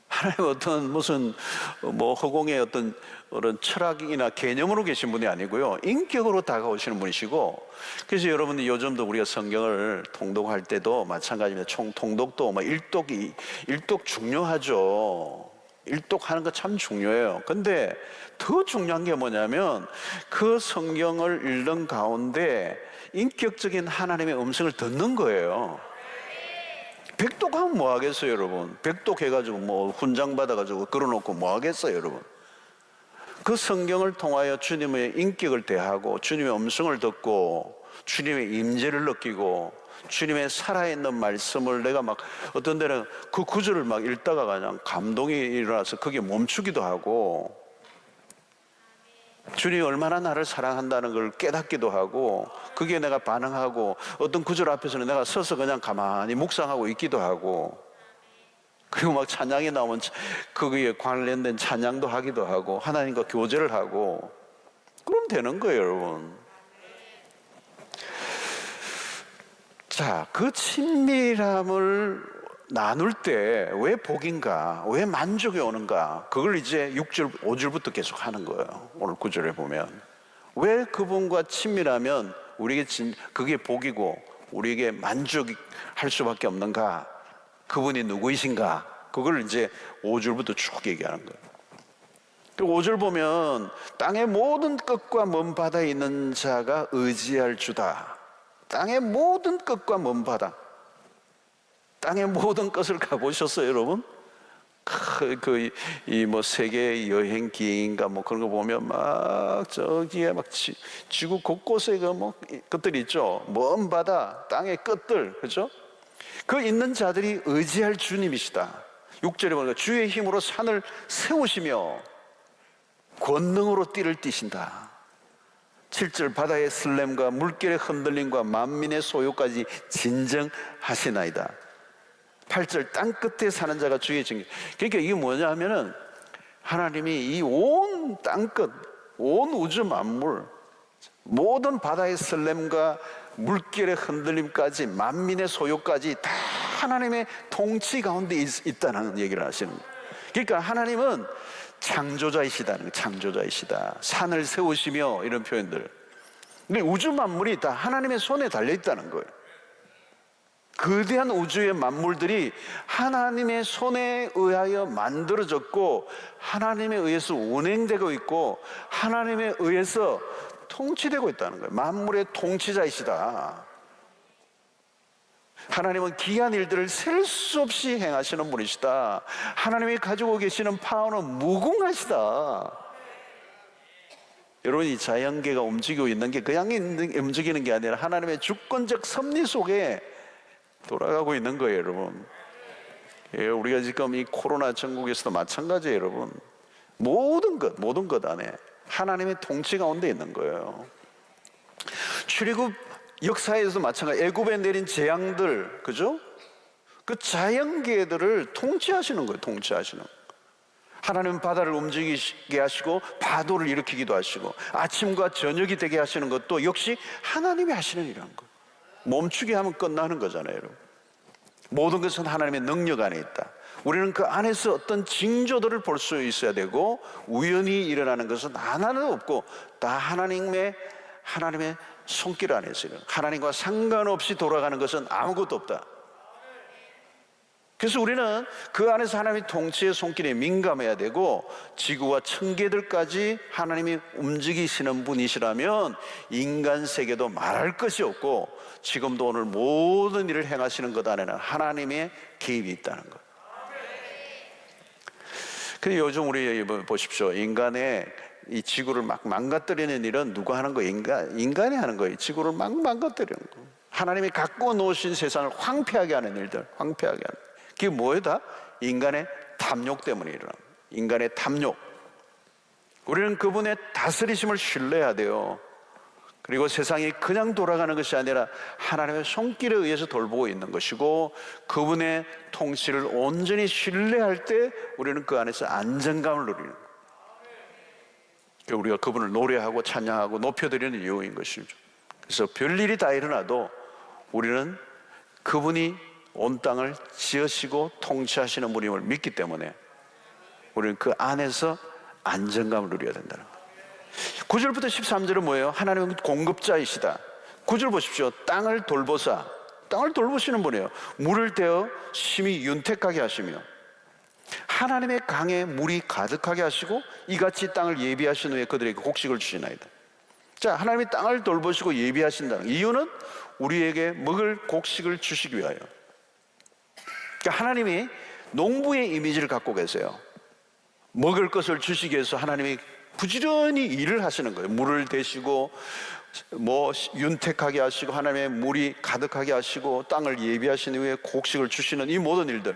하나님은 어떤 무슨 허공의 어떤 그런 철학이나 개념으로 계신 분이 아니고요, 인격으로 다가오시는 분이시고, 그래서 여러분이 요즘도 우리가 성경을 통독할 때도 마찬가지입니다. 통독도 일독 중요하죠. 일독하는 거 참 중요해요. 근데 더 중요한 게 뭐냐면 그 성경을 읽는 가운데 인격적인 하나님의 음성을 듣는 거예요. 백독하면 뭐 하겠어요, 여러분? 백독해가지고 훈장 받아가지고 걸어놓고 뭐 하겠어요, 여러분? 그 성경을 통하여 주님의 인격을 대하고 주님의 음성을 듣고 주님의 임재를 느끼고 주님의 살아있는 말씀을 내가 막 어떤 데는 그 구절을 막 읽다가 그냥 감동이 일어나서 그게 멈추기도 하고, 주님이 얼마나 나를 사랑한다는 걸 깨닫기도 하고, 그게 내가 반응하고, 어떤 구절 앞에서는 내가 서서 그냥 가만히 묵상하고 있기도 하고, 그리고 막 찬양이 나오면 거기에 관련된 찬양도 하기도 하고 하나님과 교제를 하고 그럼 되는 거예요, 여러분. 자, 그 친밀함을 나눌 때 왜 복인가, 왜 만족이 오는가, 그걸 이제 6절, 5절부터 계속 하는 거예요. 오늘 9절에 보면 왜 그분과 친밀하면 우리에게 그게 복이고 우리에게 만족할 수밖에 없는가, 그분이 누구이신가, 그걸 이제 5절부터 쭉 얘기하는 거예요. 그리고 5절 보면 땅의 모든 끝과 먼 바다에 있는 자가 의지할 주다. 땅의 모든 끝과 먼 바다, 땅의 모든 끝을 가보셨어요, 여러분? 뭐 세계 여행 기행인가 뭐 그런 거 보면 막 저기에 막 지구 곳곳에 그 뭐 끝들이 있죠. 먼 바다, 땅의 끝들, 그죠? 그 있는 자들이 의지할 주님이시다. 6절에 보니까 주의 힘으로 산을 세우시며 권능으로 띠를 띠신다. 7절 바다의 슬램과 물결의 흔들림과 만민의 소요까지 진정하시나이다. 8절 땅 끝에 사는 자가 주의 증거. 그러니까 이게 뭐냐 하면은 하나님이 이 온 땅끝, 온 우주 만물, 모든 바다의 슬램과 물결의 흔들림까지 만민의 소요까지 다 하나님의 통치 가운데 있다는 얘기를 하시는 거예요. 그러니까 하나님은 창조자이시다는, 창조자이시다. 산을 세우시며 이런 표현들. 근데 우주 만물이 다 하나님의 손에 달려 있다는 거예요. 거대한 우주의 만물들이 하나님의 손에 의하여 만들어졌고 하나님에 의해서 운행되고 있고 하나님에 의해서 통치되고 있다는 거예요. 만물의 통치자이시다. 하나님은 기이한 일들을 셀 수 없이 행하시는 분이시다. 하나님이 가지고 계시는 파워는 무궁하시다. 여러분, 이 자연계가 움직이고 있는 게 그냥 움직이는 게 아니라 하나님의 주권적 섭리 속에 돌아가고 있는 거예요, 여러분. 예, 우리가 지금 이 코로나 전국에서도 마찬가지예요, 여러분. 모든 것 안에 하나님의 통치 가운데 있는 거예요. 출애굽 역사에서도 마찬가지. 애굽에 내린 재앙들, 그죠? 그 자연계들을 통치하시는 거예요, 통치하시는. 하나님은 바다를 움직이게 하시고 파도를 일으키기도 하시고 아침과 저녁이 되게 하시는 것도 역시 하나님이 하시는 일이라는 거예요. 멈추게 하면 끝나는 거잖아요, 여러분. 모든 것은 하나님의 능력 안에 있다. 우리는 그 안에서 어떤 징조들을 볼 수 있어야 되고 우연히 일어나는 것은 하나는 없고 다 하나님의 손길 안에서 일어나. 하나님과 상관없이 돌아가는 것은 아무것도 없다. 그래서 우리는 그 안에서 하나님의 통치의 손길에 민감해야 되고 지구와 천계들까지 하나님이 움직이시는 분이시라면 인간 세계도 말할 것이 없고 지금도 오늘 모든 일을 행하시는 것 안에는 하나님의 개입이 있다는 것. 근데 요즘 우리 보십시오. 인간의 이 지구를 막 망가뜨리는 일은 누가 하는 거예요? 인간이 하는 거예요. 지구를 막 망가뜨리는 거예요. 하나님이 갖고 놓으신 세상을 황폐하게 하는 일들, 황폐하게 하는. 그게 뭐예요? 다 인간의 탐욕 때문에 일어납니다. 인간의 탐욕. 우리는 그분의 다스리심을 신뢰해야 돼요. 그리고 세상이 그냥 돌아가는 것이 아니라 하나님의 손길에 의해서 돌보고 있는 것이고 그분의 통치를 온전히 신뢰할 때 우리는 그 안에서 안정감을 누리는 거예요. 우리가 그분을 노래하고 찬양하고 높여드리는 이유인 것이죠. 그래서 별일이 다 일어나도 우리는 그분이 온 땅을 지으시고 통치하시는 분임을 믿기 때문에 우리는 그 안에서 안정감을 누려야 된다는 거예요. 9절부터 13절은 뭐예요? 하나님은 공급자이시다. 9절 보십시오. 땅을 돌보사, 땅을 돌보시는 분이에요. 물을 대어 심히 윤택하게 하시며 하나님의 강에 물이 가득하게 하시고 이같이 땅을 예비하신 후에 그들에게 곡식을 주시나이다. 자, 하나님이 땅을 돌보시고 예비하신다는 이유는 우리에게 먹을 곡식을 주시기 위하여. 그러니까 하나님이 농부의 이미지를 갖고 계세요. 먹을 것을 주시기 위해서 하나님이 부지런히 일을 하시는 거예요. 물을 대시고 뭐 윤택하게 하시고 하나님의 물이 가득하게 하시고 땅을 예비하신 후에 곡식을 주시는 이 모든 일들.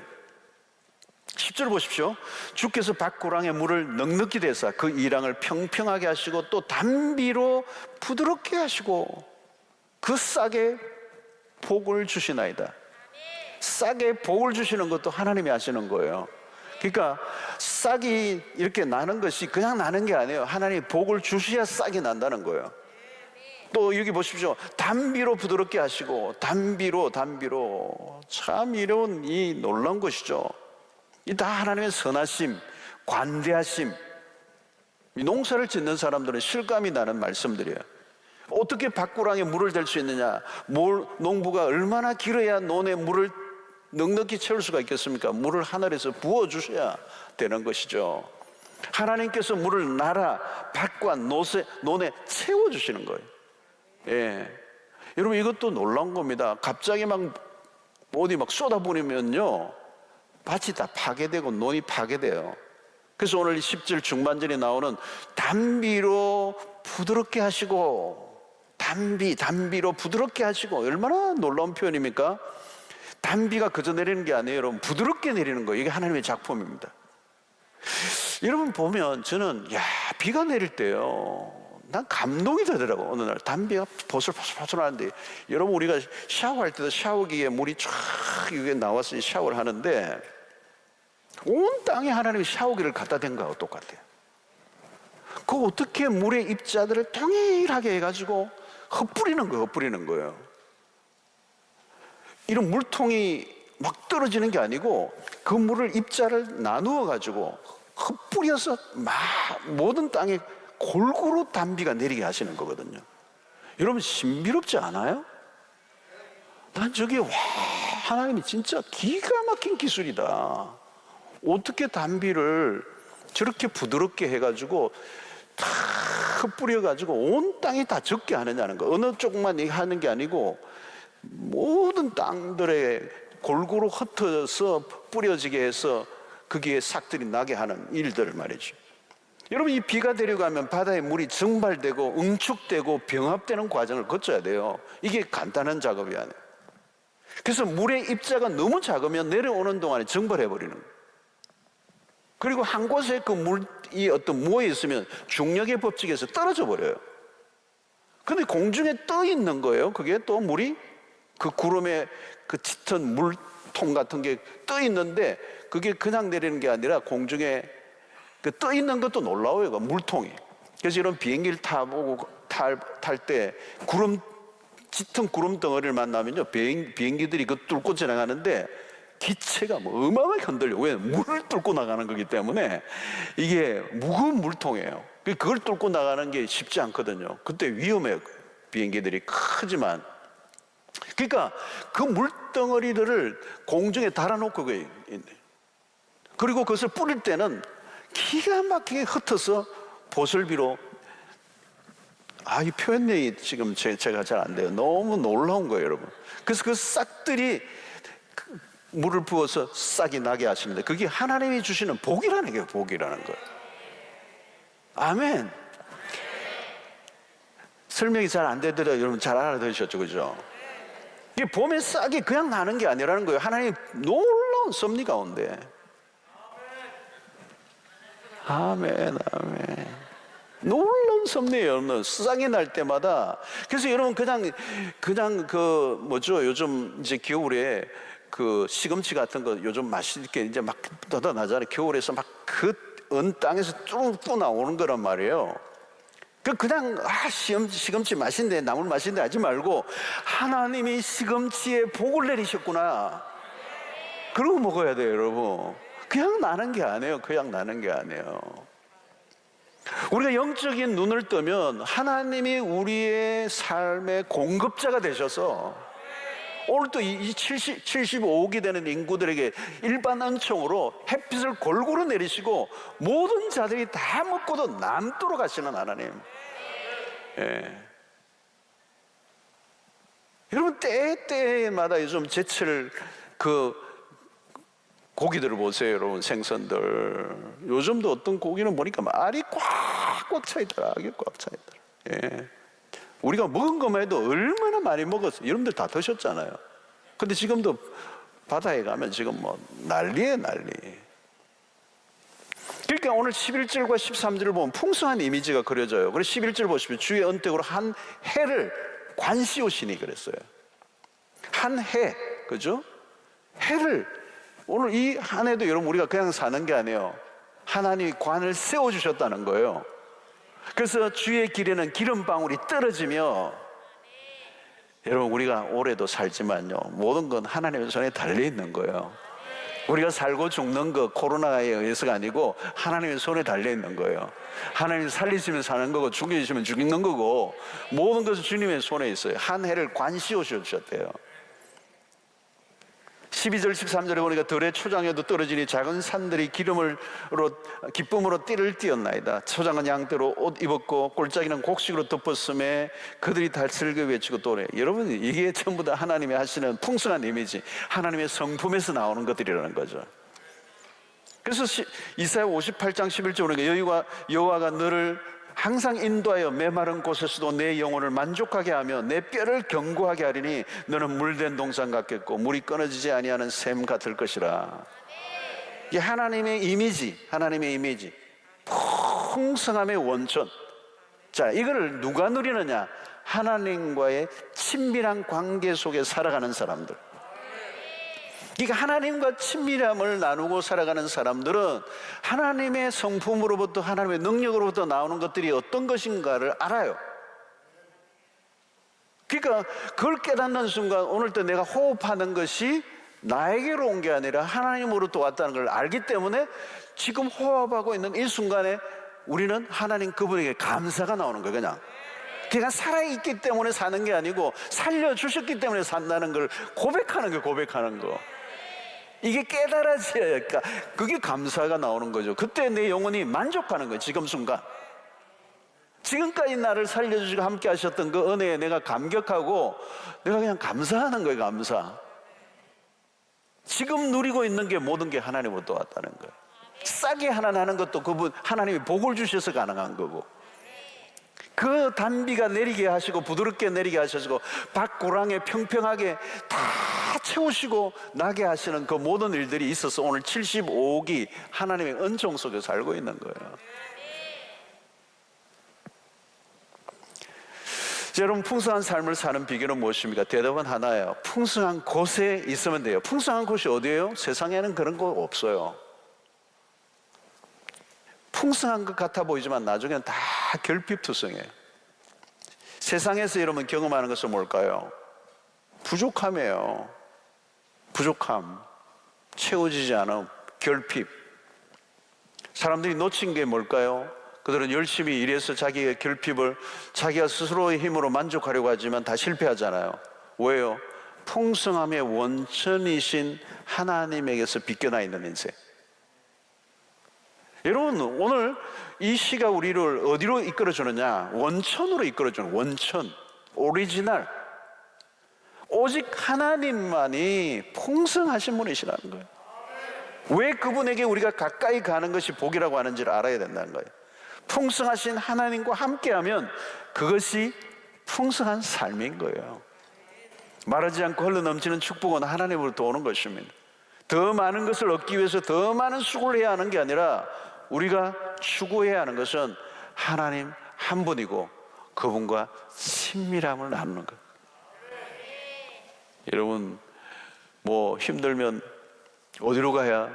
10절 보십시오. 주께서 밭고랑에 물을 넉넉히 대사 그 이랑을 평평하게 하시고 또 단비로 부드럽게 하시고 그 싹에 복을 주시나이다. 싹에 복을 주시는 것도 하나님이 하시는 거예요. 그러니까 싹이 이렇게 나는 것이 그냥 나는 게 아니에요. 하나님이 복을 주셔야 싹이 난다는 거예요. 또 여기 보십시오. 단비로 부드럽게 하시고, 단비로 참 이런 이 놀라운 것이죠. 이 다 하나님의 선하심, 관대하심. 이 농사를 짓는 사람들은 실감이 나는 말씀들이에요. 어떻게 밭구랑에 물을 댈 수 있느냐? 농부가 얼마나 길어야 논에 물을 넉넉히 채울 수가 있겠습니까? 물을 하늘에서 부어주셔야 되는 것이죠. 하나님께서 물을 나라, 밭과 논에 채워주시는 거예요. 예. 여러분, 이것도 놀라운 겁니다. 갑자기 어디 쏟아부으면요, 밭이 다 파괴되고 논이 파괴돼요. 그래서 오늘 10절 중반절에 나오는 단비로 부드럽게 하시고, 단비로 부드럽게 하시고, 얼마나 놀라운 표현입니까? 단비가 그저 내리는 게 아니에요, 여러분. 부드럽게 내리는 거예요. 이게 하나님의 작품입니다. 여러분 보면 저는 비가 내릴 때요, 난 감동이 되더라고. 어느 날 단비가 보슬보슬 하는데, 여러분 우리가 샤워할 때도 샤워기에 물이 쫙 이게 나와서 샤워를 하는데, 온 땅에 하나님이 샤워기를 갖다 댄 거하고 똑같아요. 그 어떻게 물의 입자들을 동일하게 해가지고 흩뿌리는 거예요. 이런 물통이 막 떨어지는 게 아니고, 그 물을 입자를 나누어 가지고 흩뿌려서 모든 땅에 골고루 단비가 내리게 하시는 거거든요. 여러분, 신비롭지 않아요? 난 저게 하나님이 진짜 기가 막힌 기술이다. 어떻게 단비를 저렇게 부드럽게 해가지고 다 흩뿌려가지고 온 땅이 다 적게 하느냐는 거. 어느 쪽만 하는 게 아니고 모든 땅들에 골고루 흩어져서 뿌려지게 해서 거기에 싹들이 나게 하는 일들 말이죠. 여러분, 이 비가 내려가면 바다에 물이 증발되고 응축되고 병합되는 과정을 거쳐야 돼요. 이게 간단한 작업이 아니에요. 그래서 물의 입자가 너무 작으면 내려오는 동안에 증발해버리는 거예요. 그리고 한 곳에 그 물이 어떤 모여 있으면 중력의 법칙에서 떨어져 버려요. 근데 공중에 떠 있는 거예요. 그게 또 물이 그 구름에 그 짙은 물통 같은 게 떠 있는데, 그게 그냥 내리는 게 아니라 공중에 그 떠 있는 것도 놀라워요. 그 물통이. 그래서 이런 비행기를 탈 때 짙은 구름 덩어리를 만나면요, 비행기들이 그 뚫고 지나가는데 기체가 어마어마하게 흔들려. 왜? 물을 뚫고 나가는 거기 때문에 이게 무거운 물통이에요. 그걸 뚫고 나가는 게 쉽지 않거든요. 그때 위험해요. 비행기들이 크지만. 그러니까 그 물덩어리들을 공중에 달아놓고 있네. 그리고 그것을 뿌릴 때는 기가 막히게 흩어서 보슬비로, 이 표현력이 지금 제가 잘 안 돼요. 너무 놀라운 거예요, 여러분. 그래서 그 싹들이 물을 부어서 싹이 나게 하십니다. 그게 하나님이 주시는 복이라는 거예요. 복이라는 거예요. 아멘. 설명이 잘 안 되더라도 여러분 잘 알아들으셨죠, 그죠? 이게 봄에 싹이 그냥 나는 게 아니라는 거예요. 하나님 놀라운 섭리 가운데. 아멘. 놀라운 섭리예요, 여러분. 싹이 날 때마다. 그래서 여러분 그냥 요즘 이제 겨울에 그 시금치 같은 거 요즘 맛있게 이제 막 뜯어나잖아요. 겨울에서 막 그 언 땅에서 뚝뚝 나오는 거란 말이에요. 그냥 시금치 맛있는데, 나물 맛있는데 하지 말고, 하나님이 시금치에 복을 내리셨구나, 그러고 먹어야 돼요, 여러분. 그냥 나는 게 아니에요. 우리가 영적인 눈을 뜨면 하나님이 우리의 삶의 공급자가 되셔서, 오늘 또 이 75억이 되는 인구들에게 일반 은총으로 햇빛을 골고루 내리시고 모든 자들이 다 먹고도 남도록 하시는 하나님. 예. 여러분, 때때마다 요즘 제철 그 고기들을 보세요, 여러분. 생선들. 요즘도 어떤 고기는 보니까 알이 꽉꽉 차 있더라. 알이 꽉 차 있더라. 예. 우리가 먹은 것만 해도 얼마나 많이 먹었어요. 여러분들 다 드셨잖아요. 근데 지금도 바다에 가면 지금 난리예요, 난리. 그러니까 오늘 11절과 13절을 보면 풍성한 이미지가 그려져요. 그래서 11절 보시면 주의 언택으로 한 해를 관시오시니 그랬어요. 한 해, 그죠? 해를 오늘 이 한 해도 여러분 우리가 그냥 사는 게 아니에요. 하나님이 관을 세워주셨다는 거예요. 그래서 주의 길에는 기름방울이 떨어지며, 여러분 우리가 올해도 살지만요, 모든 건 하나님의 손에 달려있는 거예요. 우리가 살고 죽는 거 코로나에 의해서가 아니고 하나님의 손에 달려있는 거예요. 하나님이 살리시면 사는 거고 죽이시면 죽이는 거고, 모든 것은 주님의 손에 있어요. 한 해를 관 씌워주셨대요. 12절 13절에 보니까 들의 초장에도 떨어지니 작은 산들이 기쁨으로 띠를 띄었나이다. 초장은 양떼로 옷 입었고 골짜기는 곡식으로 덮었음에 그들이 다 즐겨 외치고 또래. 여러분 이게 전부 다 하나님이 하시는 풍성한 이미지, 하나님의 성품에서 나오는 것들이라는 거죠. 그래서 이사야 58장 11절 보니까 여호와가 너를 항상 인도하여 메마른 곳에서도 내 영혼을 만족하게 하며 내 뼈를 견고하게 하리니 너는 물된 동산 같겠고 물이 끊어지지 아니하는 샘 같을 것이라. 이게 하나님의 이미지, 하나님의 이미지, 풍성함의 원천. 자, 이거를 누가 누리느냐? 하나님과의 친밀한 관계 속에 살아가는 사람들. 그러니까 하나님과 친밀함을 나누고 살아가는 사람들은 하나님의 성품으로부터, 하나님의 능력으로부터 나오는 것들이 어떤 것인가를 알아요. 그러니까 그걸 깨닫는 순간 오늘도 내가 호흡하는 것이 나에게로 온 게 아니라 하나님으로부터 왔다는 걸 알기 때문에 지금 호흡하고 있는 이 순간에 우리는 하나님 그분에게 감사가 나오는 거예요. 그냥 그가 살아있기 때문에 사는 게 아니고 살려주셨기 때문에 산다는 걸 고백하는 거예요. 고백하는 거. 이게 깨달아져야, 그게 감사가 나오는 거죠. 그때 내 영혼이 만족하는 거예요. 지금 순간. 지금까지 나를 살려주시고 함께 하셨던 그 은혜에 내가 감격하고 내가 그냥 감사하는 거예요. 감사. 지금 누리고 있는 게 모든 게 하나님으로부터 왔다는 거예요. 싸게 하나 나는 것도 그분 하나님이 복을 주셔서 가능한 거고, 그 단비가 내리게 하시고 부드럽게 내리게 하셔서 밭고랑에 평평하게 다 채우시고 나게 하시는 그 모든 일들이 있어서 오늘 75억이 하나님의 은총 속에 살고 있는 거예요. 여러분 풍성한 삶을 사는 비결은 무엇입니까? 대답은 하나예요. 풍성한 곳에 있으면 돼요. 풍성한 곳이 어디예요? 세상에는 그런 거 없어요. 풍성한 것 같아 보이지만 나중에는 다 결핍투성이에요. 세상에서 여러분 경험하는 것은 뭘까요? 부족함이에요. 부족함, 채워지지 않음, 결핍. 사람들이 놓친 게 뭘까요? 그들은 열심히 일해서 자기의 결핍을 자기가 스스로의 힘으로 만족하려고 하지만 다 실패하잖아요. 왜요? 풍성함의 원천이신 하나님에게서 비껴나 있는 인생. 여러분 오늘 이 시가 우리를 어디로 이끌어주느냐? 원천으로 이끌어주는, 원천, 오리지널. 오직 하나님만이 풍성하신 분이시라는 거예요. 왜 그분에게 우리가 가까이 가는 것이 복이라고 하는지를 알아야 된다는 거예요. 풍성하신 하나님과 함께하면 그것이 풍성한 삶인 거예요. 마르지 않고 흘러넘치는 축복은 하나님으로부터 오는 것입니다. 더 많은 것을 얻기 위해서 더 많은 수고를 해야 하는 게 아니라 우리가 추구해야 하는 것은 하나님 한 분이고 그분과 친밀함을 나누는 것. 여러분 뭐 힘들면 어디로 가야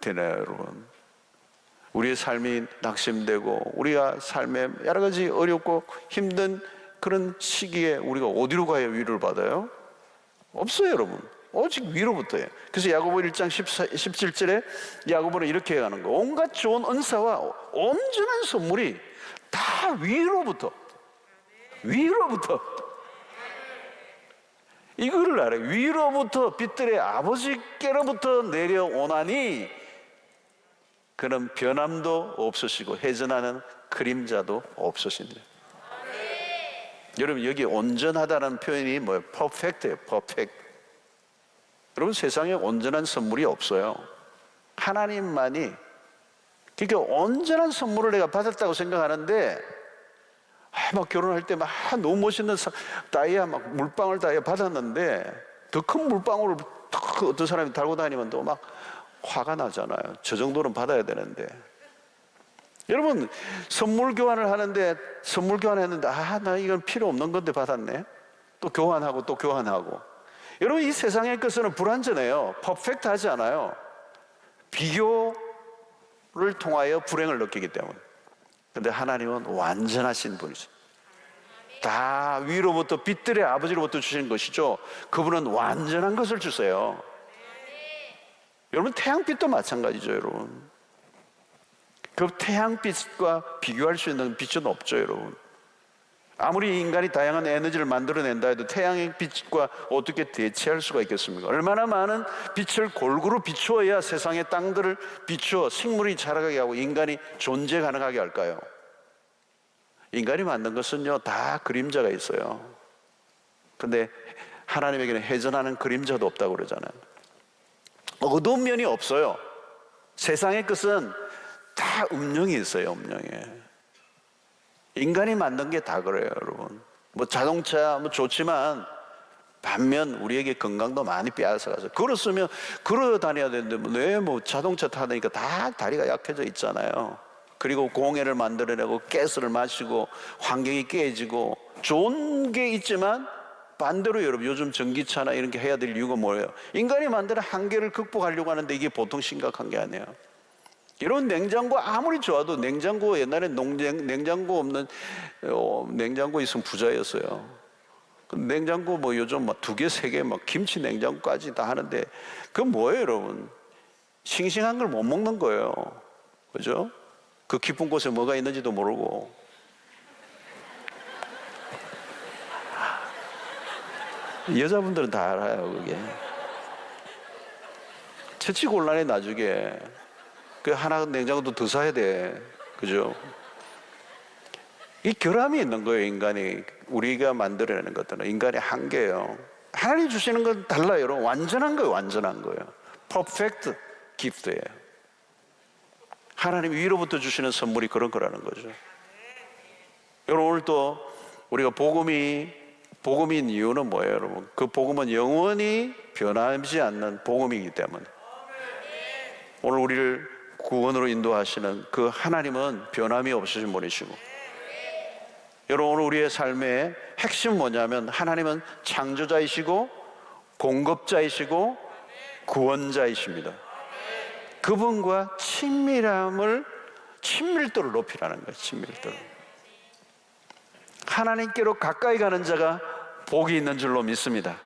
되나요? 여러분 우리의 삶이 낙심되고 우리가 삶에 여러 가지 어렵고 힘든 그런 시기에 우리가 어디로 가야 위로를 받아요? 없어요. 여러분 오직 위로부터예요. 그래서 야고보 1장 17절에 야고보는 이렇게 하는 거, 온갖 좋은 은사와 온전한 선물이 다 위로부터 이거를 알아요. 위로부터 빛들의 아버지께로부터 내려오나니 그는 변함도 없으시고 회전하는 그림자도 없으십니다. 여러분 여기 온전하다는 표현이 뭐예요? 퍼펙트예요. 퍼펙트. 여러분 세상에 온전한 선물이 없어요. 하나님만이. 그러니까 온전한 선물을 내가 받았다고 생각하는데 막 결혼할 때 막 너무 멋있는 다이아 막 물방울 다이아 받았는데 더 큰 물방울을 어떤 사람이 달고 다니면 또 막 화가 나잖아요. 저 정도는 받아야 되는데. 여러분 선물 교환을 하는데 선물 교환했는데 나 이건 필요 없는 건데 받았네. 또 교환하고 또 교환하고. 여러분, 이 세상의 것은 불완전해요. 퍼펙트하지 않아요. 비교를 통하여 불행을 느끼기 때문에. 근데 하나님은 완전하신 분이죠. 다 위로부터 빛들의 아버지로부터 주시는 것이죠. 그분은 완전한 것을 주세요. 여러분, 태양빛도 마찬가지죠. 여러분, 그 태양빛과 비교할 수 있는 빛은 없죠. 여러분, 아무리 인간이 다양한 에너지를 만들어낸다 해도 태양의 빛과 어떻게 대체할 수가 있겠습니까? 얼마나 많은 빛을 골고루 비추어야 세상의 땅들을 비추어 식물이 자라게 하고 인간이 존재 가능하게 할까요? 인간이 만든 것은요, 다 그림자가 있어요. 근데 하나님에게는 회전하는 그림자도 없다고 그러잖아요. 어두운 면이 없어요. 세상의 것은 다 음영이 있어요. 음영에. 인간이 만든 게 다 그래요. 여러분, 뭐 자동차 뭐 좋지만 반면 우리에게 건강도 많이 빼앗아가서 걸었으면 걸어 다녀야 되는데 왜 뭐 자동차 타니까 다 다리가 약해져 있잖아요. 그리고 공해를 만들어내고 가스를 마시고 환경이 깨지고 좋은 게 있지만 반대로 여러분, 요즘 전기차나 이런 게 해야 될 이유가 뭐예요? 인간이 만드는 한계를 극복하려고 하는데 이게 보통 심각한 게 아니에요. 이런 냉장고 아무리 좋아도 냉장고, 옛날에 냉장고 없는 냉장고 있으면 부자였어요. 냉장고 뭐 요즘 막 2개, 3개 막 김치 냉장고까지 다 하는데 그건 뭐예요, 여러분? 싱싱한 걸 못 먹는 거예요. 그죠? 그 깊은 곳에 뭐가 있는지도 모르고. 여자분들은 다 알아요, 그게. 처치곤란해, 나중에. 그 하나 냉장고도 더 사야 돼. 그죠? 이 결함이 있는 거예요, 인간이. 우리가 만들어내는 것들은 인간의 한계예요. 하나님 주시는 건 달라요, 여러분. 완전한 거예요, 완전한 거예요. 퍼펙트 기프트예요. 하나님 위로부터 주시는 선물이 그런 거라는 거죠. 여러분, 오늘 또 우리가 복음인 이유는 뭐예요, 여러분? 그 복음은 영원히 변하지 않는 복음이기 때문에. 오늘 우리를 구원으로 인도하시는 그 하나님은 변함이 없으신 분이시고, 여러분, 오늘 우리의 삶의 핵심은 뭐냐면 하나님은 창조자이시고 공급자이시고 구원자이십니다. 그분과 친밀도를 높이라는 거예요. 친밀도를. 하나님께로 가까이 가는 자가 복이 있는 줄로 믿습니다.